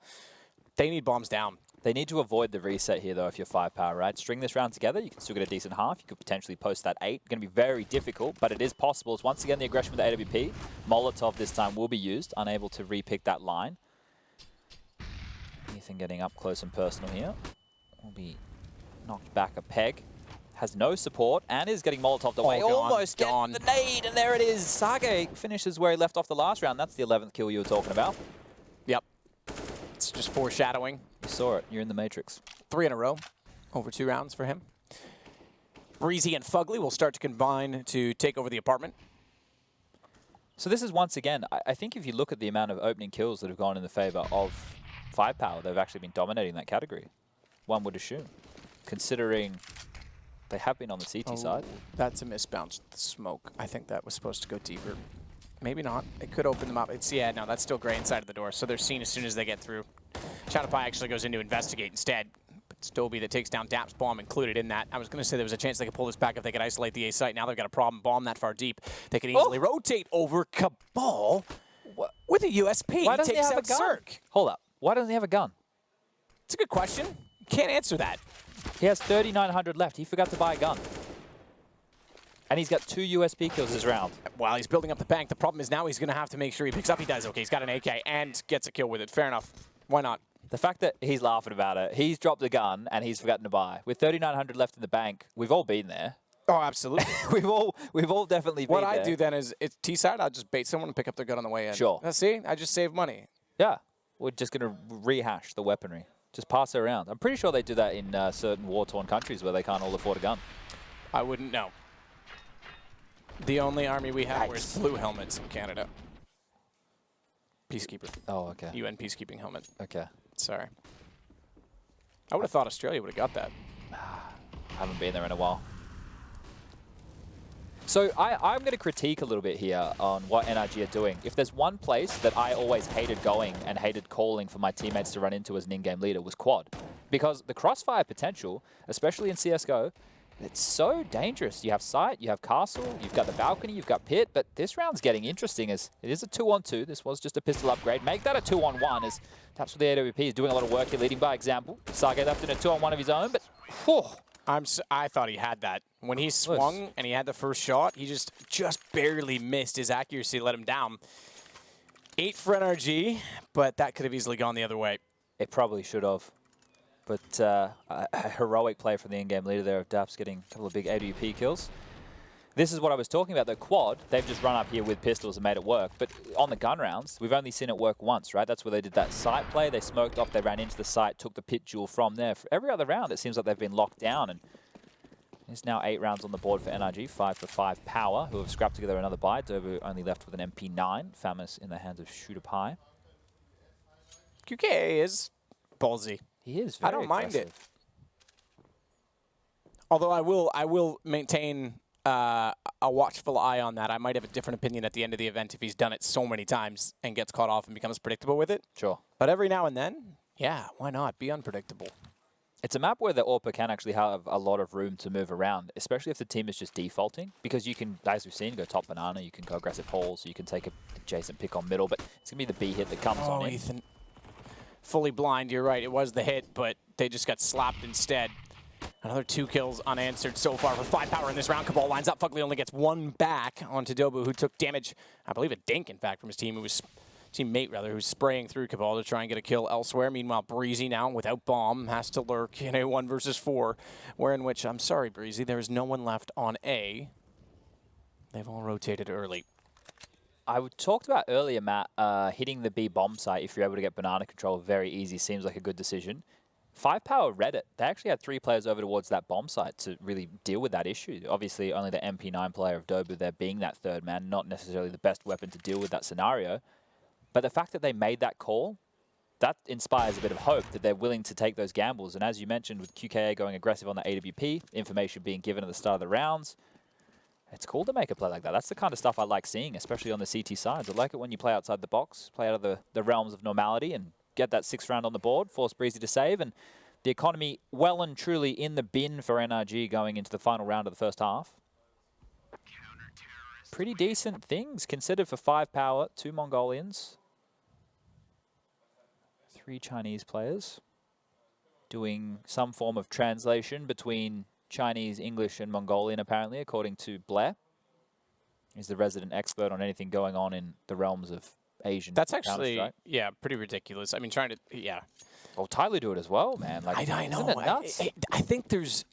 they need bombs down. They need to avoid the reset here, though, if you're 5Power, right? String this round together, you can still get a decent half. You could potentially post that 8. Going to be very difficult, but it is possible. It's once again the aggression with the AWP. Molotov this time will be used, unable to repick that line. Ethan getting up close and personal here. Will be knocked back a peg. Has no support and is getting Molotov'd away. Almost getting the nade, and there it is. Sage finishes where he left off the last round. That's the 11th kill you were talking about. Yep. It's just foreshadowing. You saw it. You're in the Matrix. 3 in a row. Over 2 rounds for him. Breezy and Fugly will start to combine to take over the apartment. So this is once again, I think if you look at the amount of opening kills that have gone in the favor of 5Power, they've actually been dominating that category. One would assume, considering they have been on the CT side. That's a misbounce smoke. I think that was supposed to go deeper. Maybe not. It could open them up. No, that's still gray inside of the door, so they're seen as soon as they get through. ChinaJoy actually goes in to investigate instead. But Stoby that takes down Dap's bomb included in that. I was going to say there was a chance they could pull this back if they could isolate the A site. Now they've got a problem. Bomb that far deep. They can easily rotate over Cabal with a USP. Why doesn't he have a gun? Cirque. Hold up. Why doesn't he have a gun? It's a good question. Can't answer that. He has 3,900 left. He forgot to buy a gun. And he's got 2 USP kills this round. While he's building up the bank, the problem is now he's going to have to make sure he picks up. He does. Okay, he's got an AK and gets a kill with it. Fair enough. Why not? The fact that he's laughing about it, he's dropped the gun and he's forgotten to buy. With 3,900 left in the bank, we've all been there. Oh, absolutely. we've all definitely been there. What I do then is, it's T-side, I'll just bait someone and pick up their gun on the way in. Sure. See? I just save money. Yeah. We're just going to rehash the weaponry. Just pass it around. I'm pretty sure they do that in certain war-torn countries where they can't all afford a gun. I wouldn't know. The only army we have wears blue helmets in Canada. Peacekeeper. Oh, okay. UN peacekeeping helmet. Okay. Sorry. I would have thought Australia would have got that. I haven't been there in a while. So I'm going to critique a little bit here on what NRG are doing. If there's one place that I always hated going and hated calling for my teammates to run into as an in-game leader was quad. Because the crossfire potential, especially in CSGO, It's so dangerous. You have site, you have castle, you've got the balcony, you've got pit, but this round's getting interesting as it is a 2-on-2. This was just a pistol upgrade. Make that a 2-on-1 as Taps with the AWP is doing a lot of work here, leading by example. Sage left in a 2-on-1 of his own, but whew. I thought he had that. When he swung and he had the first shot, he just barely missed. His accuracy let him down. 8 for NRG, but that could have easily gone the other way. It probably should have. But a heroic play from the in-game leader there of Daps getting a couple of big AWP kills. This is what I was talking about. The quad, they've just run up here with pistols and made it work. But on the gun rounds, we've only seen it work once, right? That's where they did that site play. They smoked off, they ran into the site, took the pit duel from there. For every other round, it seems like they've been locked down. And there's now 8 rounds on the board for NRG, 5 for 5Power, who have scrapped together another buy. Dobu only left with an MP9, Famous in the hands of Shooter Pie. QK is ballsy. He is very I don't mind aggressive. it. Although I will maintain a watchful eye on that. I might have a different opinion at the end of the event if he's done it so many times and gets caught off and becomes predictable with it. Sure. But every now and then, yeah, why not? Be unpredictable. It's a map where the AWP can actually have a lot of room to move around, especially if the team is just defaulting, because you can, as we've seen, go top banana, you can go aggressive holes, you can take a adjacent pick on middle, but it's going to be the B hit that comes on in. Ethan. Fully blind, you're right. It was the hit, but they just got slapped instead. Another 2 kills unanswered so far for 5Power in this round. Cabal lines up. Fugly only gets 1 back onto Dobu, who took damage, I believe a dink, in fact, from his teammate, who's spraying through Cabal to try and get a kill elsewhere. Meanwhile, Breezy now, without bomb, has to lurk in a 1 versus 4, where in which, I'm sorry, Breezy, there is no one left on A. They've all rotated early. I talked about earlier, Matt, hitting the B bomb site if you're able to get banana control very easy seems like a good decision. 5Power read it. They actually had 3 players over towards that bomb site to really deal with that issue. Obviously, only the MP9 player of Dobu there being that third man, not necessarily the best weapon to deal with that scenario. But the fact that they made that call, that inspires a bit of hope that they're willing to take those gambles. And as you mentioned, with QKA going aggressive on the AWP, information being given at the start of the rounds, it's cool to make a play like that. That's the kind of stuff I like seeing, especially on the CT sides. I like it when you play outside the box, play out of the realms of normality, and get that 6th round on the board, force Breezy to save, and the economy well and truly in the bin for NRG going into the final round of the first half. Pretty decent things considered for 5Power, 2 Mongolians, 3 Chinese players, doing some form of translation between Chinese, English, and Mongolian, apparently, according to Blair. He's the resident expert on anything going on in the realms of Asian. That's actually, yeah, pretty ridiculous. I mean, yeah. Well, Tyler do it as well, man. Like, I know. Isn't it nuts? I think there's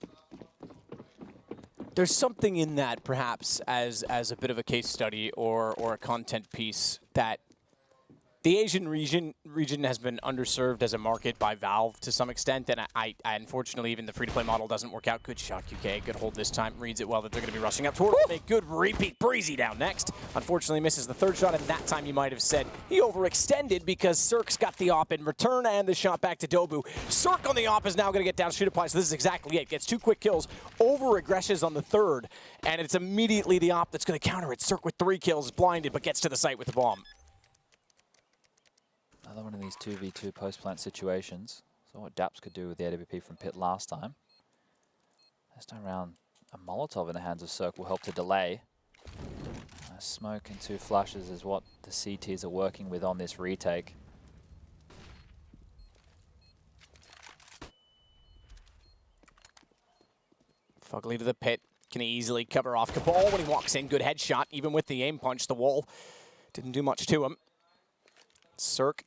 something in that, perhaps, as a bit of a case study or a content piece that the Asian region has been underserved as a market by Valve to some extent, and I unfortunately, even the free-to-play model doesn't work out. Good shot, QK. Good hold this time. Reads it well that they're going to be rushing up toward it. A good repeat. Breezy down next. Unfortunately, misses the 3rd shot, and that time you might have said he overextended because Cirque's got the op in return and the shot back to Dobu. Cirque on the op is now going to get down Shooter Pie, so this is exactly it. Gets 2 quick kills, over-aggressions on the 3rd, and it's immediately the op that's going to counter it. Cirque with 3 kills, blinded, but gets to the site with the bomb. Another one of these 2v2 post-plant situations. So what Daps could do with the AWP from pit last time. This time around, a Molotov in the hands of Cirque will help to delay. A smoke and 2 flashes is what the CTs are working with on this retake. Fugly to the pit. Can easily cover off Cabal when he walks in. Good headshot, even with the aim punch. The wall didn't do much to him. Cirque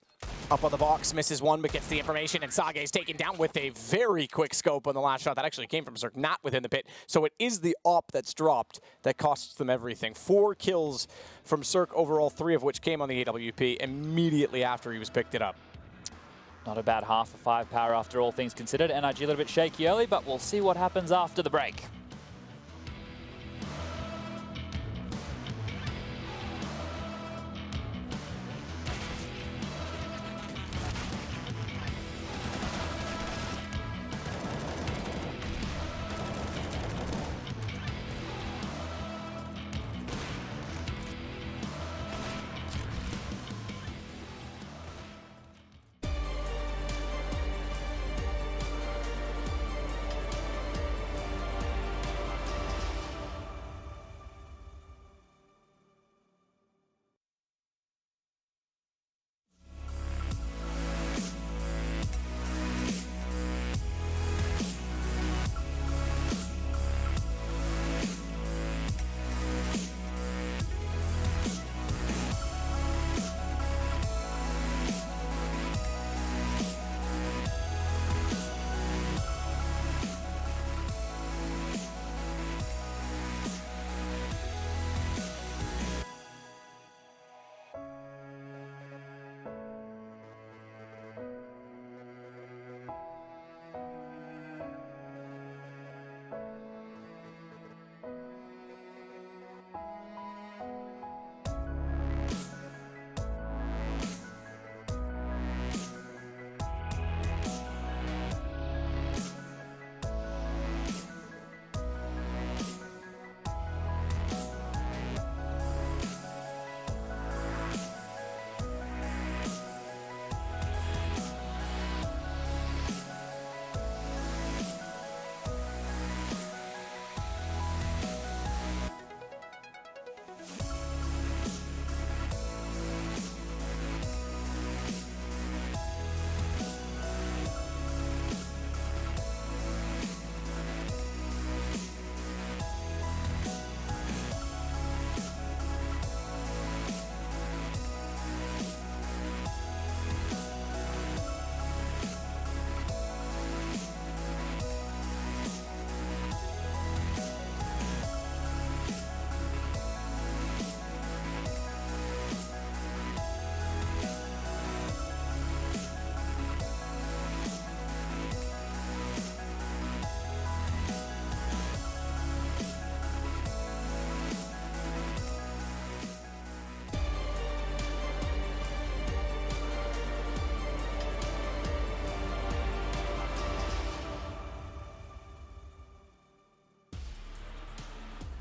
up on the box, misses 1, but gets the information, and Sage is taken down with a very quick scope on the last shot. That actually came from Cirque, not within the pit. So it is the op that's dropped that costs them everything. 4 kills from Cirque overall, 3 of which came on the AWP immediately after he was picked it up. Not a bad half for 5Power after all things considered. NRG a little bit shaky early, but we'll see what happens after the break.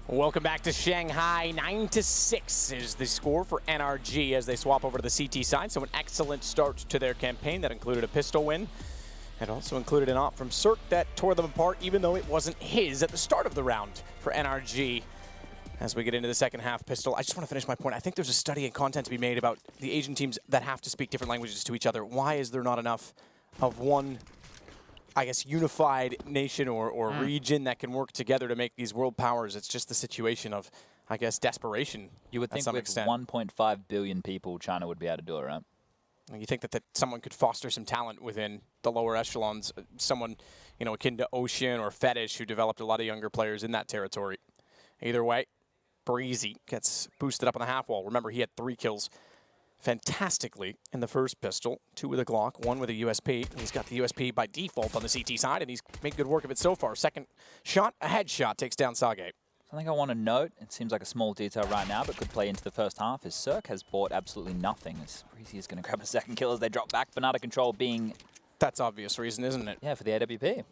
Welcome back to Shanghai. 9-6 is the score for NRG as they swap over to the CT side. So an excellent start to their campaign that included a pistol win. It also included an op from Cirque that tore them apart, even though it wasn't his at the start of the round for NRG. As we get into the second half, Pistol, I just want to finish my point. I think there's a study and content to be made about the Asian teams that have to speak different languages to each other. Why is there not enough of one, I guess, unified nation or region that can work together to make these world powers? It's just the situation of, I guess, desperation. You would think with 1.5 billion people, China would be able to do it, right? You think that someone could foster some talent within the lower echelons, someone, you know, akin to Ocean or Fetish, who developed a lot of younger players in that territory. Either way, Breezy gets boosted up on the half wall. Remember, he had 3 kills fantastically in the first pistol, 2 with a Glock, 1 with a USP. He's got the USP by default on the CT side, and he's made good work of it so far. Second shot, a headshot, takes down Sage. Something I want to note, it seems like a small detail right now, but could play into the first half, is Cirque has bought absolutely nothing. As Breezy is going to grab a second kill as they drop back. Banana Control being... That's obvious reason, isn't it? Yeah, for the AWP.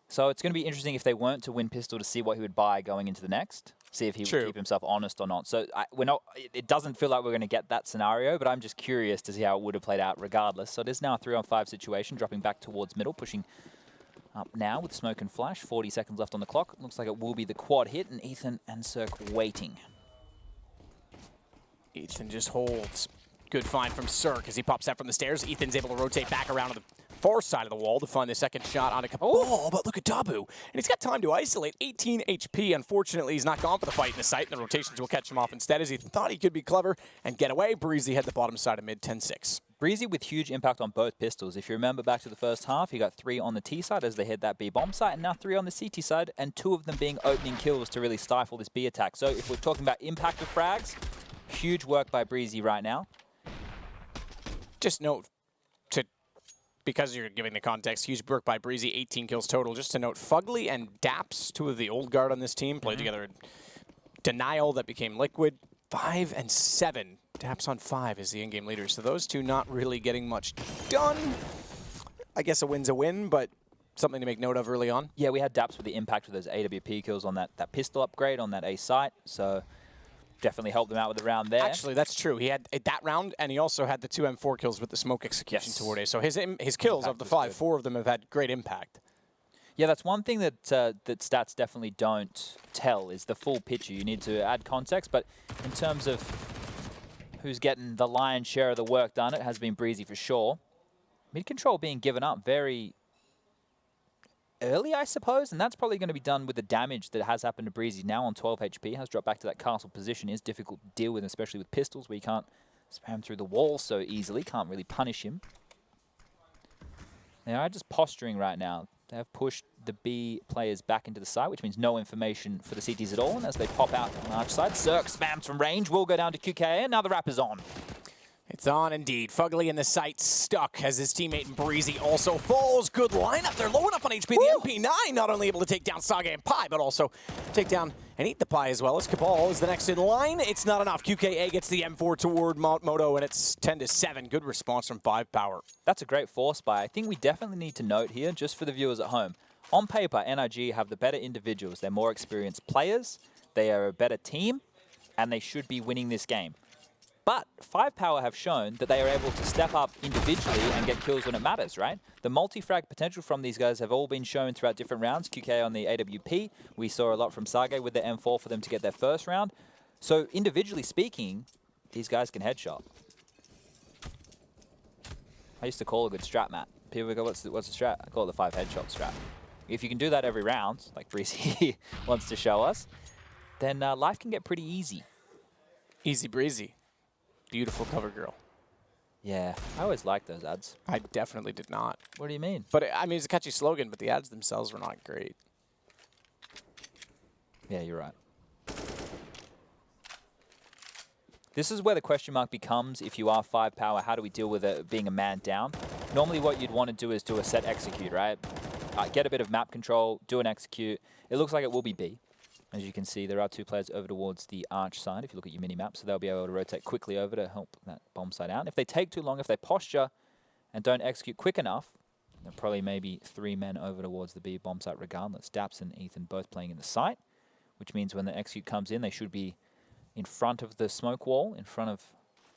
So it's going to be interesting if they weren't to win Pistol to see what he would buy going into the next. See if he would keep himself honest or not. So we're not. It doesn't feel like we're going to get that scenario, but I'm just curious to see how it would have played out regardless. So it is now a 3-on-5 situation, dropping back towards middle, pushing up now with smoke and flash. 40 seconds left on the clock. Looks like it will be the quad hit, and Ethan and Cirque waiting. Ethan just holds. Good find from Cirque as he pops out from the stairs. Ethan's able to rotate back around to the far side of the wall to find the second shot on a Cabal, but look at Dabu. And he's got time to isolate. 18 HP. Unfortunately, he's not gone for the fight in the site, and the rotations will catch him off instead as he thought he could be clever and get away. Breezy had the bottom side of mid, 10-6. Breezy with huge impact on both pistols. If you remember back to the first half, he got 3 on the T side as they hit that B bomb site, and now 3 on the CT side, and 2 of them being opening kills to really stifle this B attack. So if we're talking about impact of frags, huge work by Breezy right now. Just note, because you're giving the context, huge work by Breezy, 18 kills total. Just to note, Fugly and Daps, 2 of the old guard on this team, played together in Denial that became Liquid. 5 and 7. Daps on 5 is the in-game leader. So those 2 not really getting much done. I guess a win's a win, but something to make note of early on. Yeah, we had Daps with the impact of those AWP kills on that pistol upgrade on that A site. So definitely helped them out with the round there. Actually, that's true. He had that round, and he also had the 2 M4 kills with the smoke execution toward A. So his kills of the 5, 4 of them have had great impact. Yeah, that's one thing that that stats definitely don't tell is the full picture. You need to add context, but in terms of who's getting the lion's share of the work done, it has been Breezy for sure. Mid control being given up very early, I suppose, and that's probably going to be done with the damage that has happened to Breezy. Now on 12 HP, has dropped back to that castle position. Is difficult to deal with, especially with pistols, where you can't spam through the wall so easily, can't really punish him. They are just posturing right now. They have pushed the B players back into the site, which means no information for the CTs at all. And as they pop out on the arch side, Cirque spams from range, will go down to QK, and now the wrap is on. It's on indeed. Fugly in the site stuck as his teammate and Breezy also falls. Good lineup. They're low enough on HP. The MP9 not only able to take down Sage and Pi, but also take down and eat the Pi as well as Cabal is the next in line. It's not enough. QKA gets the M4 toward Moto, and it's 10-7. Good response from 5Power. That's a great force buy. I think we definitely need to note here, just for the viewers at home, on paper, NRG have the better individuals. They're more experienced players. They are a better team, and they should be winning this game. But 5Power have shown that they are able to step up individually and get kills when it matters, right? The multi-frag potential from these guys have all been shown throughout different rounds. QK on the AWP. We saw a lot from Sage with the M4 for them to get their first round. So individually speaking, these guys can headshot. I used to call a good strat, Matt. People go, what's the strat? I call it the 5 headshot strat. If you can do that every round, like Breezy wants to show us, then life can get pretty easy. Easy breezy. Beautiful cover girl. Yeah, I always liked those ads. I definitely did not. What do you mean? But I mean, it's a catchy slogan, but the ads themselves were not great. Yeah, you're right. This is where the question mark becomes, if you are 5Power, how do we deal with it being a man down? Normally what you'd want to do is do a set execute, right? Get a bit of map control, do an execute. It looks like it will be B. As you can see, there are 2 players over towards the arch side, if you look at your mini-map, so they'll be able to rotate quickly over to help that bomb site out. And if they take too long, if they posture and don't execute quick enough, they're probably maybe 3 men over towards the B bomb site regardless. Daps and Ethan both playing in the site. which means when the execute comes in, they should be in front of the smoke wall, in front of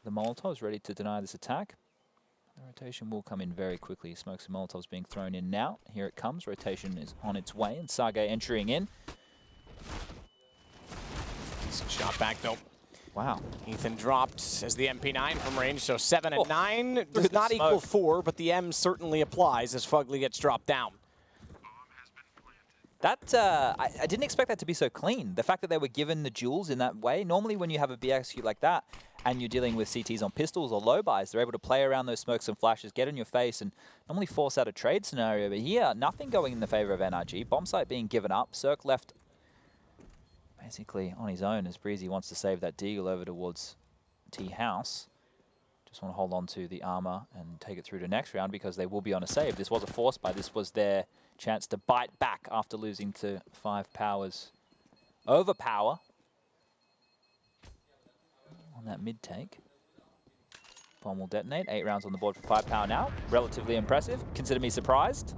the Molotovs, ready to deny this attack. The rotation will come in very quickly. Smokes and Molotovs being thrown in now. Here it comes. Rotation is on its way, and Sage entering in. Decent shot back, though. Wow. Ethan dropped as the MP9 from range, so 7 and 9 Look does at the not equal smoke. 4, but the M certainly applies as Fugly gets dropped down. That I didn't expect that to be so clean. The fact that they were given the duels in that way. Normally when you have a B execute like that and you're dealing with CTs on pistols or low buys, they're able to play around those smokes and flashes, get in your face, and normally force out a trade scenario. But here, nothing going in the favor of NRG. Bomb site being given up. Cirque left basically on his own as Breezy wants to save that deagle over towards T House. Just want to hold on to the armor and take it through to next round because they will be on a save. This was a force buy. This was their chance to bite back after losing to 5Power's overpower on that mid take. Bomb will detonate. 8 rounds on the board for 5Power now. Relatively impressive. Consider me surprised.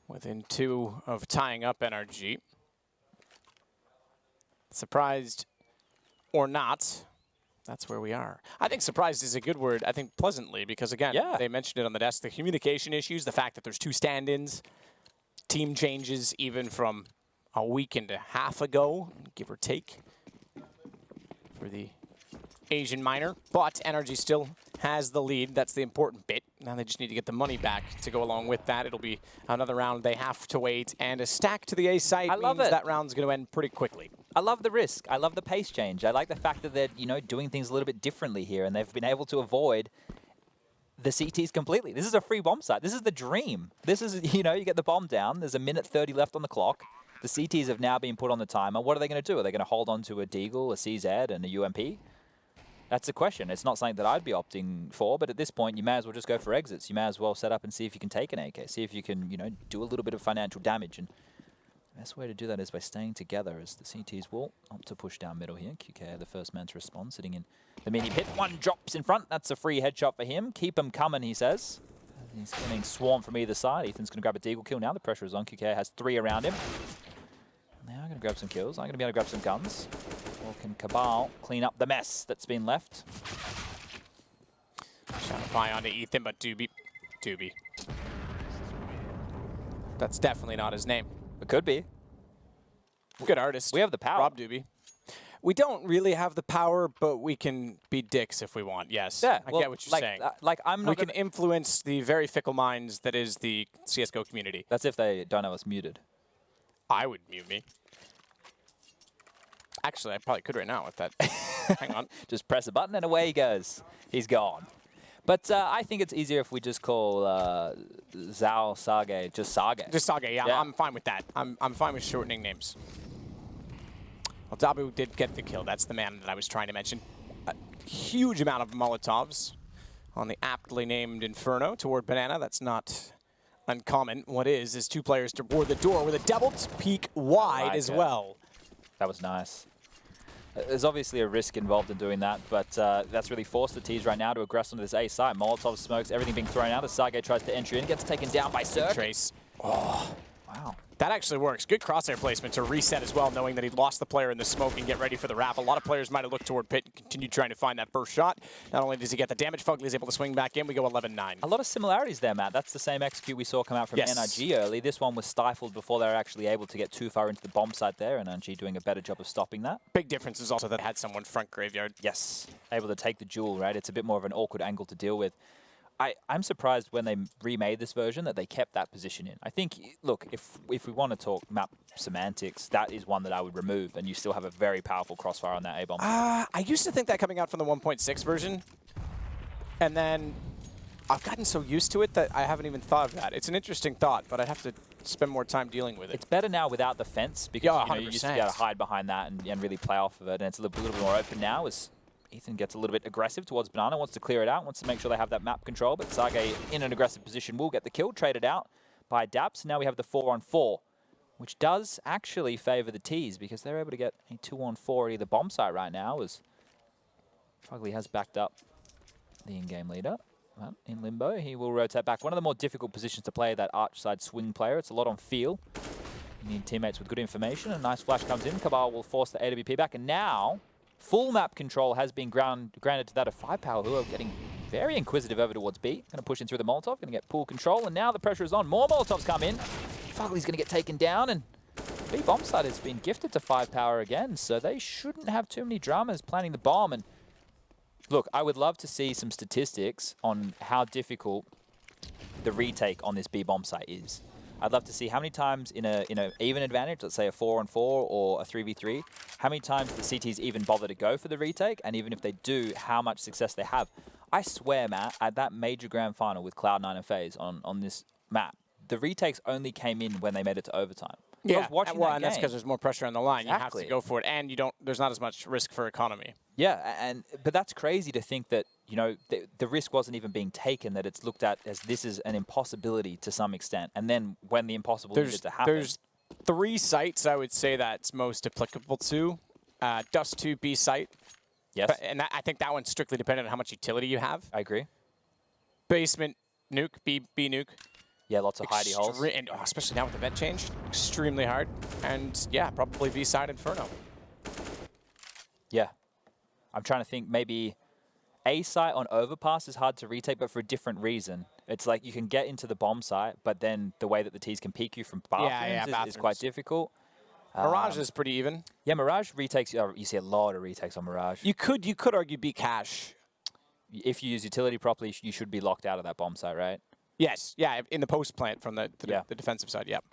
Within 2 of tying up NRG. Surprised or not, that's where we are. I think surprised is a good word, I think pleasantly, because again, they mentioned it on the desk, the communication issues, the fact that there's 2 stand-ins, team changes even from a week and a half ago, give or take, for the Asian minor. But NRG still has the lead. That's the important bit. Now they just need to get the money back to go along with that. It'll be another round they have to wait. And a stack to the A site means that round's going to end pretty quickly. I love the risk. I love the pace change. I like the fact that they're, you know, doing things a little bit differently here, and they've been able to avoid the CTs completely. This is a free bomb site. This is the dream. This is, you know, you get the bomb down. There's a minute 30 left on the clock. The CTs have now been put on the timer. What are they going to do? Are they going to hold on to a Deagle, a CZ, and a UMP? That's the question. It's not something that I'd be opting for, but at this point, you may as well just go for exits. You may as well set up and see if you can take an AK, see if you can, you know, do a little bit of financial damage. And the best way to do that is by staying together, as the CTs will opt to push down middle here. QK, the first man to respond, sitting in the mini pit. One drops in front. That's a free headshot for him. Keep him coming, he says. He's getting swarmed from either side. Ethan's going to grab a Deagle kill now. The pressure is on. QK has 3 around him. Now I'm going to grab some kills. I'm going to be able to grab some guns. Or can Cabal clean up the mess that's been left? Trying to buy onto Ethan, but Doobie. That's definitely not his name. It could be. Good artist. We have the power. Rob Doobie. We don't really have the power, but we can be dicks if we want. Yes, yeah, I get what you're saying. We can influence the very fickle minds that is the CSGO community. That's if they don't have us muted. I would mute me. Actually, I probably could right now with that. Hang on. Just press a button and away he goes. He's gone. But I think it's easier if we just call Zhao Sage just Sage. Just Sage, yeah. I'm fine with that. I'm fine with shortening names. Well, Dabu did get the kill. That's the man that I was trying to mention. A huge amount of Molotovs on the aptly named Inferno toward Banana. That's not uncommon. What is 2 players to board the door with a double peek wide as well. That was nice. There's obviously a risk involved in doing that, but that's really forced the T's right now to aggress onto this A side. Molotov smokes, everything being thrown out as Sage tries to enter in, gets taken down by Cirque. Trace. Oh, wow. That actually works. Good crosshair placement to reset as well, knowing that he lost the player in the smoke and get ready for the wrap. A lot of players might have looked toward pit and continued trying to find that first shot. Not only does he get the damage, Fugly is able to swing back in. We go 11-9. A lot of similarities there, Matt. That's the same execute we saw come out from NRG early. This one was stifled before they were actually able to get too far into the bomb site there, and NRG doing a better job of stopping that. Big difference is also that it had someone front graveyard. Yes, able to take the duel, right? It's a bit more of an awkward angle to deal with. I'm surprised when they remade this version that they kept that position in. I think, look, if we want to talk map semantics, that is one that I would remove, and you still have a very powerful crossfire on that A-bomb. I used to think that coming out from the 1.6 version, and then I've gotten so used to it that I haven't even thought of that. It's an interesting thought, but I'd have to spend more time dealing with it. It's better now without the fence, because you used to be able to hide behind that and really play off of it, and it's a little bit more open now as Ethan gets a little bit aggressive towards Banana, wants to clear it out, wants to make sure they have that map control, but Sage in an aggressive position will get the kill, traded out by Daps. Now we have the 4-on-4, which does actually favor the T's because they're able to get a 2-on-4 at the bomb site right now as Fugly has backed up the in-game leader. Well, in limbo, he will rotate back. One of the more difficult positions to play, that arch side swing player. It's a lot on feel. You need teammates with good information. A nice flash comes in. Cabal will force the AWP back. And now, full map control has been granted to that of 5Power, who are getting very inquisitive over towards B. Going to push in through the Molotov. Going to get pool control. And now the pressure is on. More Molotovs come in. Fugly's going to get taken down. And B bomb site has been gifted to 5Power again. So they shouldn't have too many dramas planning the bomb. And look, I would love to see some statistics on how difficult the retake on this B bomb site is. I'd love to see how many times in a even advantage, let's say a 4-on-4 or a 3v3, how many times the CTs even bother to go for the retake, and even if they do, how much success they have. I swear, Matt, at that major grand final with Cloud9 and FaZe on this map, the retakes only came in when they made it to overtime. Yeah, I was watching well, that and game. that's because there's more pressure on the line. Exactly. You have to go for it, and there's not as much risk for economy. Yeah, but that's crazy to think that, you know, the risk wasn't even being taken, that it's looked at as this is an impossibility to some extent. And then when the impossible needed to happen. There's 3 sites I would say that's most applicable to. Dust 2 B site. Yes. And I think that one's strictly dependent on how much utility you have. I agree. Basement nuke, B nuke. Yeah, lots of hidey holes. And especially now with the vent change, extremely hard. And yeah, probably B side Inferno. Yeah. I'm trying to think, maybe A site on overpass is hard to retake, but for a different reason. It's like you can get into the bomb site, but then the way that the T's can peek you from bathrooms is quite difficult. Mirage is pretty even. Yeah, Mirage retakes, you see a lot of retakes on Mirage. You could argue B cache. If you use utility properly, you should be locked out of that bomb site, right? Yes, yeah, in the post plant from the defensive side, yep.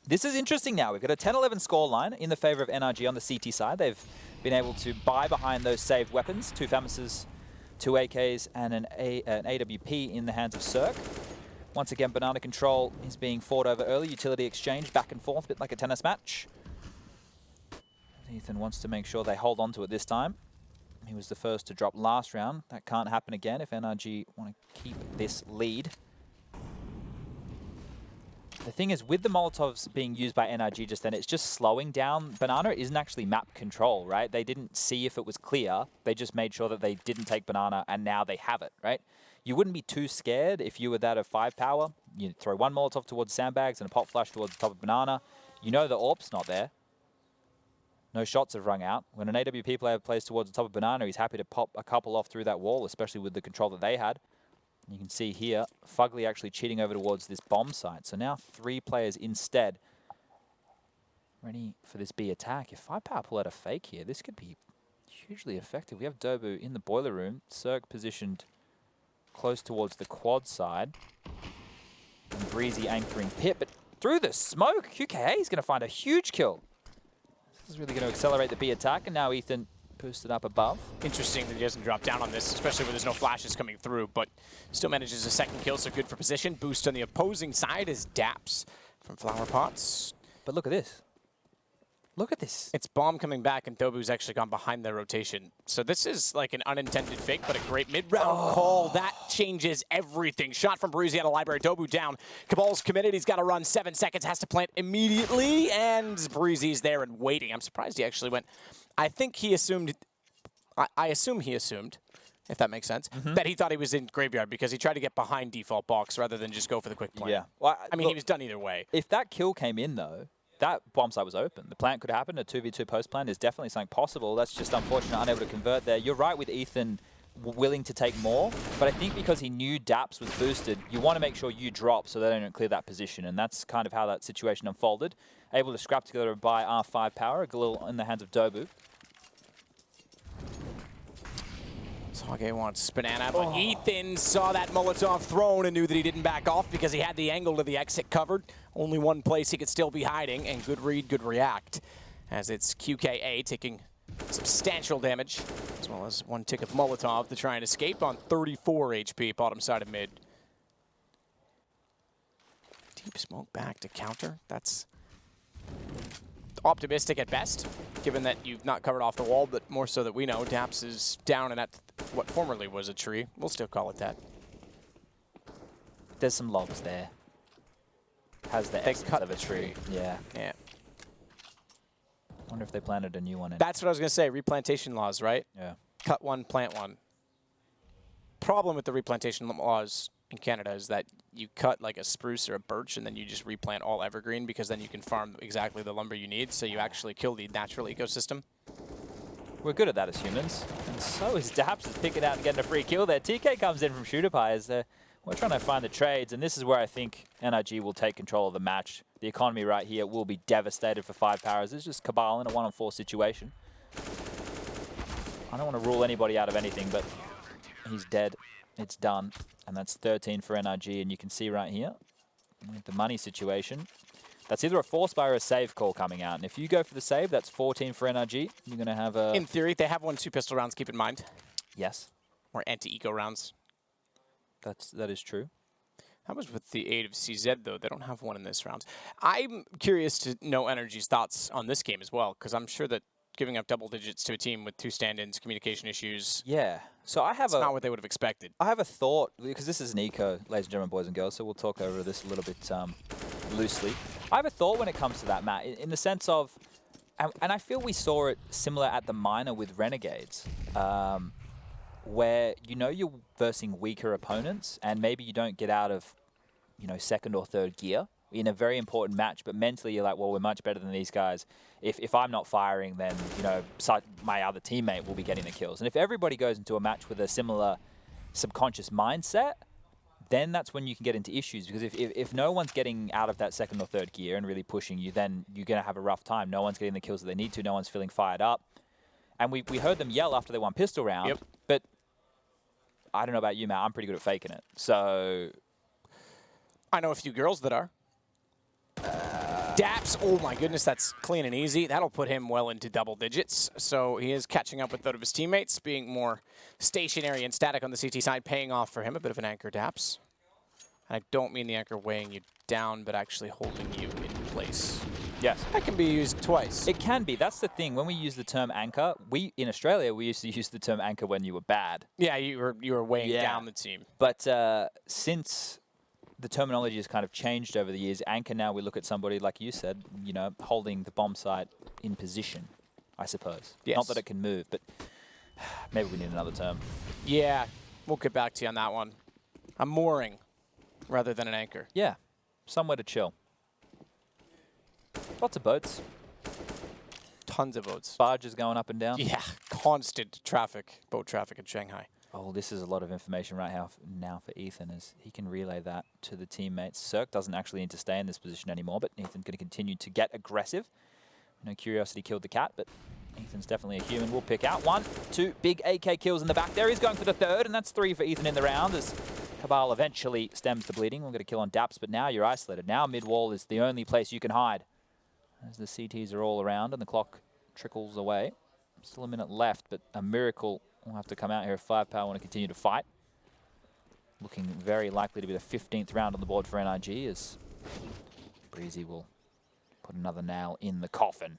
This is interesting now. We've got a 10-11 scoreline in the favor of NRG on the CT side. They've been able to buy behind those saved weapons, 2 FAMASs, 2 AKs, and an AWP in the hands of Cirque. Once again, banana control is being fought over early. Utility exchange back and forth, a bit like a tennis match. Ethan wants to make sure they hold on to it this time. He was the first to drop last round. That can't happen again if NRG want to keep this lead. The thing is, with the Molotovs being used by NRG just then, it's just slowing down Banana. It isn't actually map control, right? They didn't see if it was clear. They just made sure that they didn't take Banana, and now they have it, right? You wouldn't be too scared if you were that of 5Power. You throw one Molotov towards sandbags and a pop flash towards the top of Banana. You know the AWP's not there. No shots have rung out. When an AWP player plays towards the top of Banana, he's happy to pop a couple off through that wall, especially with the control that they had. You can see here, Fugly actually cheating over towards this bomb site. So now 3 players instead ready for this B attack. If 5Power pull out a fake here, this could be hugely effective. We have Dobu in the boiler room. Cirque positioned close towards the quad side. And Breezy anchoring pit, but through the smoke, QKA is going to find a huge kill. This is really going to accelerate the B attack, and now Ethan boosted up above. Interesting that he doesn't drop down on this, especially when there's no flashes coming through, but still manages a second kill, so good for position. Boost on the opposing side is Daps from Flower Pots. But look at this. Look at this. It's Bomb coming back, and Dobu's actually gone behind their rotation. So this is like an unintended fake, but a great mid-round call. That changes everything. Shot from Breezy out of Library. Dobu down. Cabal's committed. He's got to run 7 seconds. Has to plant immediately, and Breezy's there and waiting. I'm surprised he actually went. I think he assumed, I assume he assumed, if that makes sense, that he thought he was in Graveyard because he tried to get behind default box rather than just go for the quick plant. Yeah. Well, I mean, look, he was done either way. If that kill came in, though, that bomb site was open. The plant could happen. A 2v2 post plant is definitely something possible. That's just unfortunate, unable to convert there. You're right with Ethan willing to take more, but I think because he knew Daps was boosted, you want to make sure you drop so they don't clear that position, and that's kind of how that situation unfolded. Able to scrap together by R5Power, a Galil in the hands of Dobu. Sage wants Banana, but Ethan saw that Molotov thrown and knew that he didn't back off because he had the angle to the exit covered. Only one place he could still be hiding, and good read, good react, as it's QKA taking substantial damage, as well as 1 tick of Molotov to try and escape on 34 HP, bottom side of mid. Deep smoke back to counter. That's optimistic at best, given that you've not covered off the wall, but more so that we know Daps is down and at what formerly was a tree. We'll still call it that. There's some logs there. Has the essence of a tree. Yeah. Yeah. Wonder if they planted a new one in. That's what I was going to say. Replantation laws, right? Yeah. Cut one, plant one. problem with the replantation laws in Canada is that you cut like a spruce or a birch and then you just replant all evergreen because then you can farm exactly the lumber you need, so you actually kill the natural ecosystem. We're good at that as humans, and so is Daps is picking out and getting a free kill there. TK comes in from Shooter Pie as we're trying to find the trades, and this is where I think NRG will take control of the match. The economy right here will be devastated for 5Power. It's just Cabal in a 1-on-4 situation. I don't want to rule anybody out of anything, but he's dead. It's done, and that's 13 for NRG, and you can see right here with the money situation, that's either a force buy or a save call coming out. And if you go for the save, that's 14 for NRG. You're going to have a... In theory, they have 1 2-pistol rounds, keep in mind. Yes. Or anti-eco rounds. That is true. How was with the 8 of CZ, though? They don't have 1 in this round. I'm curious to know NRG's thoughts on this game as well, because I'm sure that giving up double digits to a team with 2 stand-ins, communication issues... Yeah. So I have not what they would have expected. I have a thought, because this is an eco, ladies and gentlemen, boys and girls, so we'll talk over this a little bit loosely. I have a thought when it comes to that, Matt, in the sense of, and I feel we saw it similar at the minor with Renegades, where you're versing weaker opponents, and maybe you don't get out of, 2nd or 3rd gear in a very important match, but mentally you're like, well, we're much better than these guys. If I'm not firing, then my other teammate will be getting the kills. And if everybody goes into a match with a similar subconscious mindset, then that's when you can get into issues. Because if no one's getting out of that 2nd or 3rd gear and really pushing you, then you're going to have a rough time. No one's getting the kills that they need to. No one's feeling fired up. And we heard them yell after they won pistol round. Yep. But I don't know about you, Matt. I'm pretty good at faking it. So I know a few girls that are. Daps, oh my goodness, that's clean and easy. That'll put him well into double digits. So he is catching up with those of his teammates, being more stationary and static on the CT side, paying off for him. A bit of an anchor, Daps. And I don't mean the anchor weighing you down, but actually holding you in place. Yes. That can be used twice. It can be. That's the thing. When we use the term anchor, in Australia, we used to use the term anchor when you were bad. Yeah, you were weighing down the team. But since the terminology has kind of changed over the years, anchor now we look at somebody, like you said, holding the bomb site in position, I suppose. Yes. Not that it can move, but maybe we need another term. Yeah, we'll get back to you on that one. A mooring rather than an anchor. Yeah, somewhere to chill. Lots of boats. Tons of boats. Barges going up and down. Yeah, constant traffic, boat traffic in Shanghai. Oh, this is a lot of information right now for Ethan, as he can relay that to the teammates. Cirque doesn't actually need to stay in this position anymore, but Ethan's going to continue to get aggressive. No Curiosity killed the cat, but Ethan's definitely a human. We'll pick out 1, 2 big AK kills in the back there. He's going for the 3rd, and that's 3 for Ethan in the round as Cabal eventually stems the bleeding. We'll get a kill on Daps, but now you're isolated. Now mid-wall is the only place you can hide, as the CTs are all around and the clock trickles away. Still a minute left, but a miracle will have to come out here if 5Power want to continue to fight. Looking very likely to be the 15th round on the board for NRG, as Breezy will put another nail in the coffin.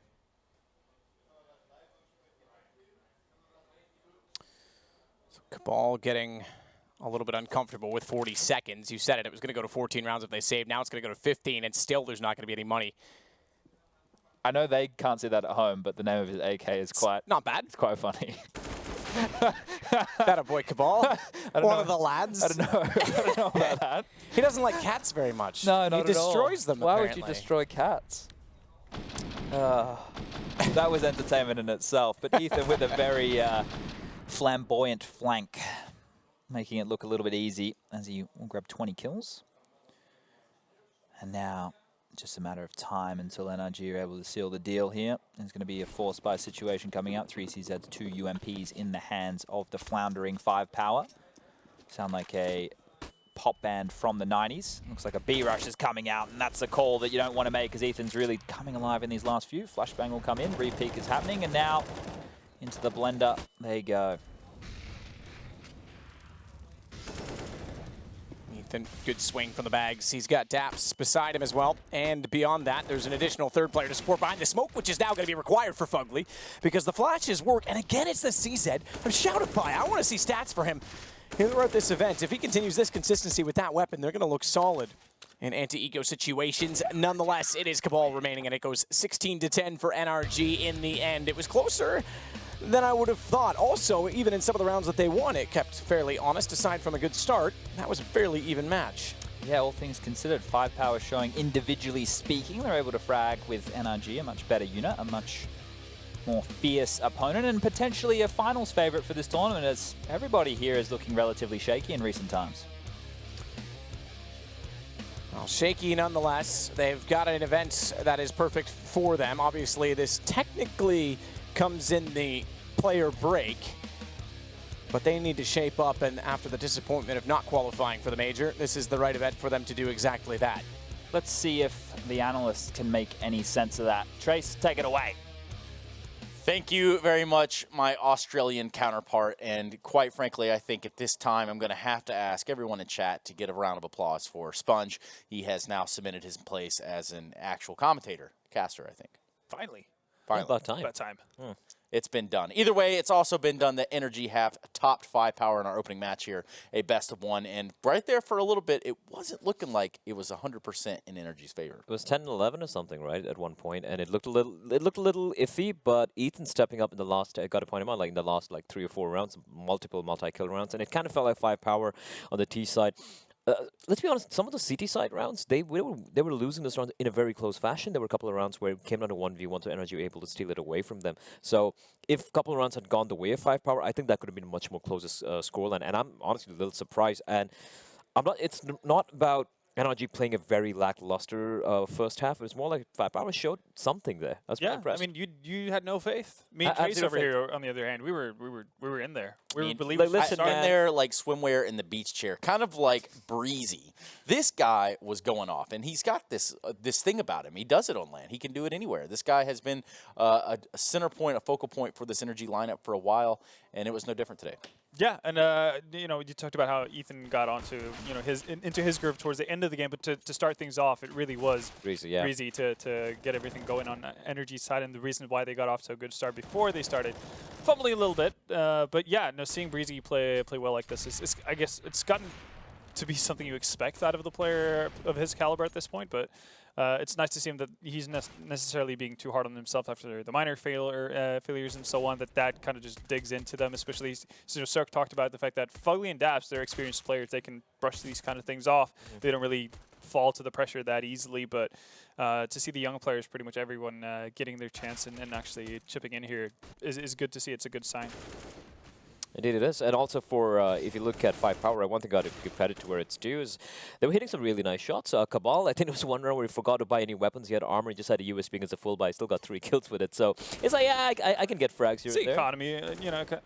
So Cabal getting a little bit uncomfortable with 40 seconds. You said it was going to go to 14 rounds if they saved. Now it's going to go to 15, and still there's not going to be any money. I know they can't see that at home, but the name of his AK is not bad. It's quite funny. That a boy, Cabal? One of the lads? I don't know about that. He doesn't like cats very much. No, not He at all. destroys them, Why apparently. would you destroy cats? That was entertainment in itself. But Ethan with a very flamboyant flank, making it look a little bit easy as he will grab 20 kills. And now just a matter of time until NRG are able to seal the deal here. There's going to be a force buy situation coming up. 3 CZs, 2 UMPs in the hands of the floundering 5Power. Sound like a pop band from the 90s. Looks like a B-rush is coming out, and that's a call that you don't want to make because Ethan's really coming alive in these last few. Flashbang will come in, re-peek is happening, and now into the blender they go. Ethan, good swing from the bags. He's got Daps beside him as well. And beyond that, there's an additional 3rd player to support behind the smoke, which is now going to be required for Fugly because the flashes work. And again, it's the CZ. I'm shouted by. I want to see stats for him here at this event. If he continues this consistency with that weapon, they're going to look solid in anti-eco situations. Nonetheless, it is Cabal remaining, and it goes 16-10 for NRG in the end. It was closer than I would have thought. Also, even in some of the rounds that they won, it kept fairly honest. Aside from a good start, that was a fairly even match. Yeah, all things considered, 5Power showing individually speaking, they're able to frag with NRG, a much better unit, a much more fierce opponent, and potentially a finals favorite for this tournament, as everybody here is looking relatively shaky in recent times. Well, shaky nonetheless. They've got an event that is perfect for them. Obviously, this technically comes in the player break, but they need to shape up, and after the disappointment of not qualifying for the major, this is the right event for them to do exactly that. Let's see if the analysts can make any sense of that. Trace, take it away. Thank you very much, my Australian counterpart. And quite frankly, I think at this time I'm going to have to ask everyone in chat to get a round of applause for Sponge. He has now cemented his place as an actual commentator, caster, I think. Finally. About time. About time. It's been done. Either way, it's also been done that NRG have topped 5Power in our opening match here, a best of one. And right there for a little bit, it wasn't looking like it was 100% in NRG's favor. It was 10-11 or something, right, at one point, and it looked a little iffy. But Ethan stepping up in the last, I got to point him out, like in the last 3 or 4 rounds, multiple multi-kill rounds, and it kind of felt like 5Power on the T side. Let's be honest, some of the CT side rounds, they were losing this round in a very close fashion. There were a couple of rounds where it came down to 1v1, so NRG were able to steal it away from them. So if a couple of rounds had gone the way of 5Power, I think that could have been a much more closer scoreline. And I'm honestly a little surprised. And it's not about NRG playing a very lackluster first half. It was more like 5Power showed something there. I was pretty impressed. I mean, you had no faith. Me and Trace over here, on the other hand, we were in there. We were believers. Listen, in there like swimwear in the beach chair, kind of like breezy. This guy was going off, and he's got this thing about him. He does it on land. He can do it anywhere. This guy has been a center point, a focal point for this NRG lineup for a while, and it was no different today. Yeah, and you talked about how Ethan got onto into his groove towards the end of the game, but to start things off, it really was breezy to get everything going on NRG's side, and the reason why they got off to a good start before they started fumbling a little bit. But yeah, seeing Breezy play well like this is I guess it's gotten to be something you expect out of the player of his caliber at this point, but it's nice to see him that he's necessarily being too hard on himself after the minor failures and so on, that kind of just digs into them, especially, Cirque talked about the fact that Fugly and Daps, they're experienced players, they can brush these kind of things off. They don't really fall to the pressure that easily, but to see the young players, pretty much everyone getting their chance and actually chipping in here is good to see. It's a good sign. Indeed it is. And also for, if you look at 5Power, one thing I got to give credit to where it's due is they were hitting some really nice shots. Cabal, I think it was one round where he forgot to buy any weapons. He had armor, he just had a USB against a full buy. He still got 3 kills with it. So it's like, yeah, I can get frags here. It's the economy,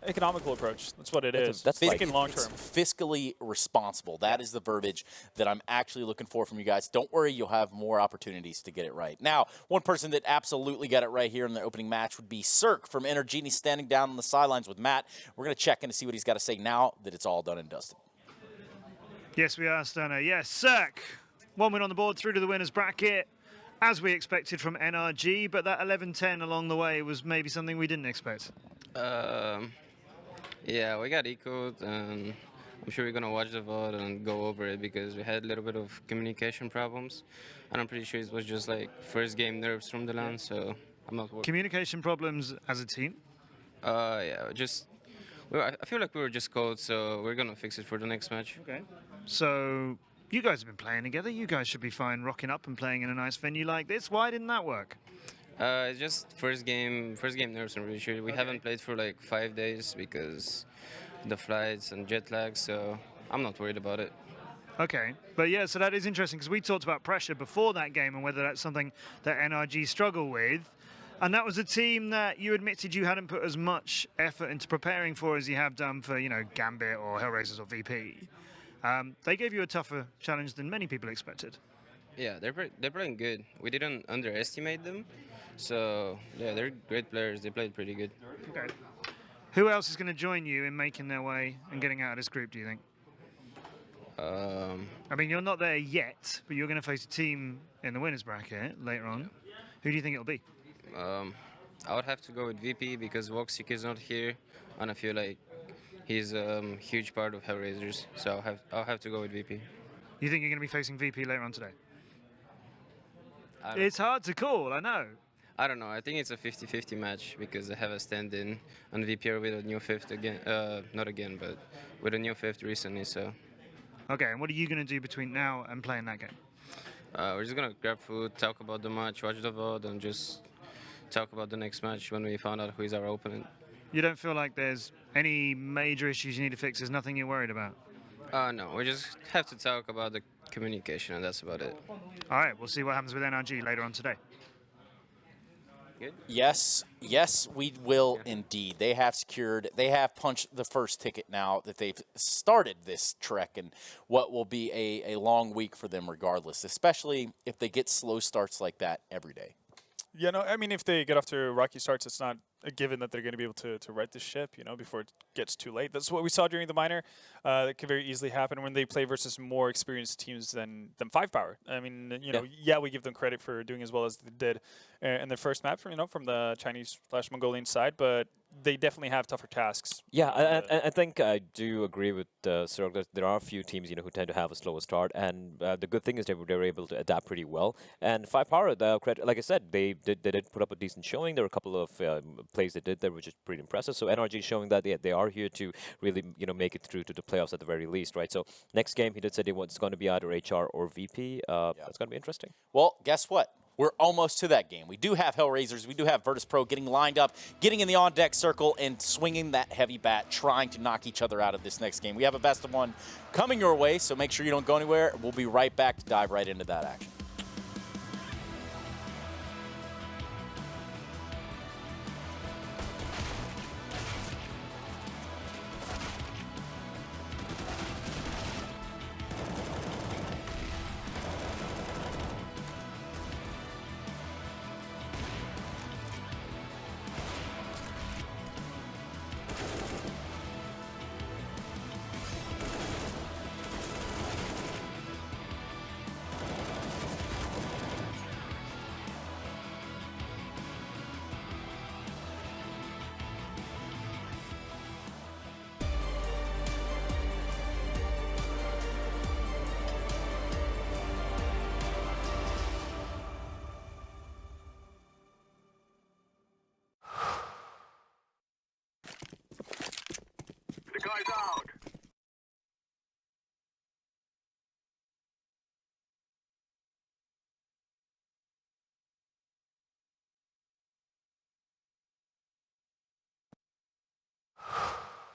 economical approach. That's what it is. That's thinking long term. Fiscally responsible. That is the verbiage that I'm actually looking for from you guys. Don't worry, you'll have more opportunities to get it right. Now, one person that absolutely got it right here in the opening match would be Cirque from NRG. And he's standing down on the sidelines with Matt. We're going to check in to see what he's got to say now that it's all done and dusted. Yes, we are, Stunner. Yes, Cirque. 1 win on the board, through to the winners bracket, as we expected from NRG, but that 11-10 along the way was maybe something we didn't expect. Yeah, we got ecoed, and I'm sure we're going to watch the VOD and go over it because we had a little bit of communication problems, and I'm pretty sure it was just like first game nerves from the LAN, so I'm not worried. Communication problems as a team? Yeah, I feel like we were just cold, so we're going to fix it for the next match. Okay. So you guys have been playing together. You guys should be fine rocking up and playing in a nice venue like this. Why didn't that work? It's just first game nerves, I'm really sure. We haven't played for like 5 days because the flights and jet lag, so I'm not worried about it. Okay, but yeah, so that is interesting because we talked about pressure before that game and whether that's something that NRG struggle with. And that was a team that you admitted you hadn't put as much effort into preparing for as you have done for, Gambit or Hellraisers or VP. They gave you a tougher challenge than many people expected. Yeah, they're playing good. We didn't underestimate them. So, yeah, they're great players. They played pretty good. Okay. Who else is going to join you in making their way and getting out of this group, do you think? I mean, you're not there yet, but you're going to face a team in the winners bracket later on. Who do you think it'll be? I would have to go with VP because Voxic is not here, and I feel like he's a huge part of Hellraisers, so I'll have to go with VP. You think you're going to be facing VP later on today? It's hard to call, I know. I don't know. I think it's a 50-50 match because I have a stand-in on VPR with a new fifth again. Not again, but with a new fifth recently. So. Okay, and what are you going to do between now and playing that game? We're just gonna grab food, talk about the match, watch the VOD, and just talk about the next match when we found out who is our opponent. You don't feel like there's any major issues you need to fix? There's nothing you're worried about? No, we just have to talk about the communication, and that's about it. All right, we'll see what happens with NRG later on today. Good? Yes, we will indeed. They have punched the first ticket now that they've started this trek, and what will be a long week for them regardless, especially if they get slow starts like that every day. Yeah, no, I mean, if they get off to rocky starts, it's not a given that they're going to be able to right the ship, you know, before it gets too late. That's what we saw during the minor. That could very easily happen when they play versus more experienced teams than 5Power. I mean, you know, yeah, we give them credit for doing as well as they did in their first map, from the Chinese/Mongolian side, but they definitely have tougher tasks. Yeah, I think I do agree with Sirog that there are a few teams, you know, who tend to have a slower start, and the good thing is they were able to adapt pretty well. And 5Power, like I said, they did put up a decent showing. There were a couple of plays they did there, which is pretty impressive. So NRG showing that they are here to really, you know, make it through to the playoffs at the very least, right? So next game, he did say it's going to be either HR or VP. That's going to be interesting. Well, guess what? We're almost to that game. We do have Hellraisers. We do have Virtus Pro getting lined up, getting in the on-deck circle, and swinging that heavy bat, trying to knock each other out of this next game. We have a best of one coming your way, so make sure you don't go anywhere. We'll be right back to dive right into that action. The guy's out.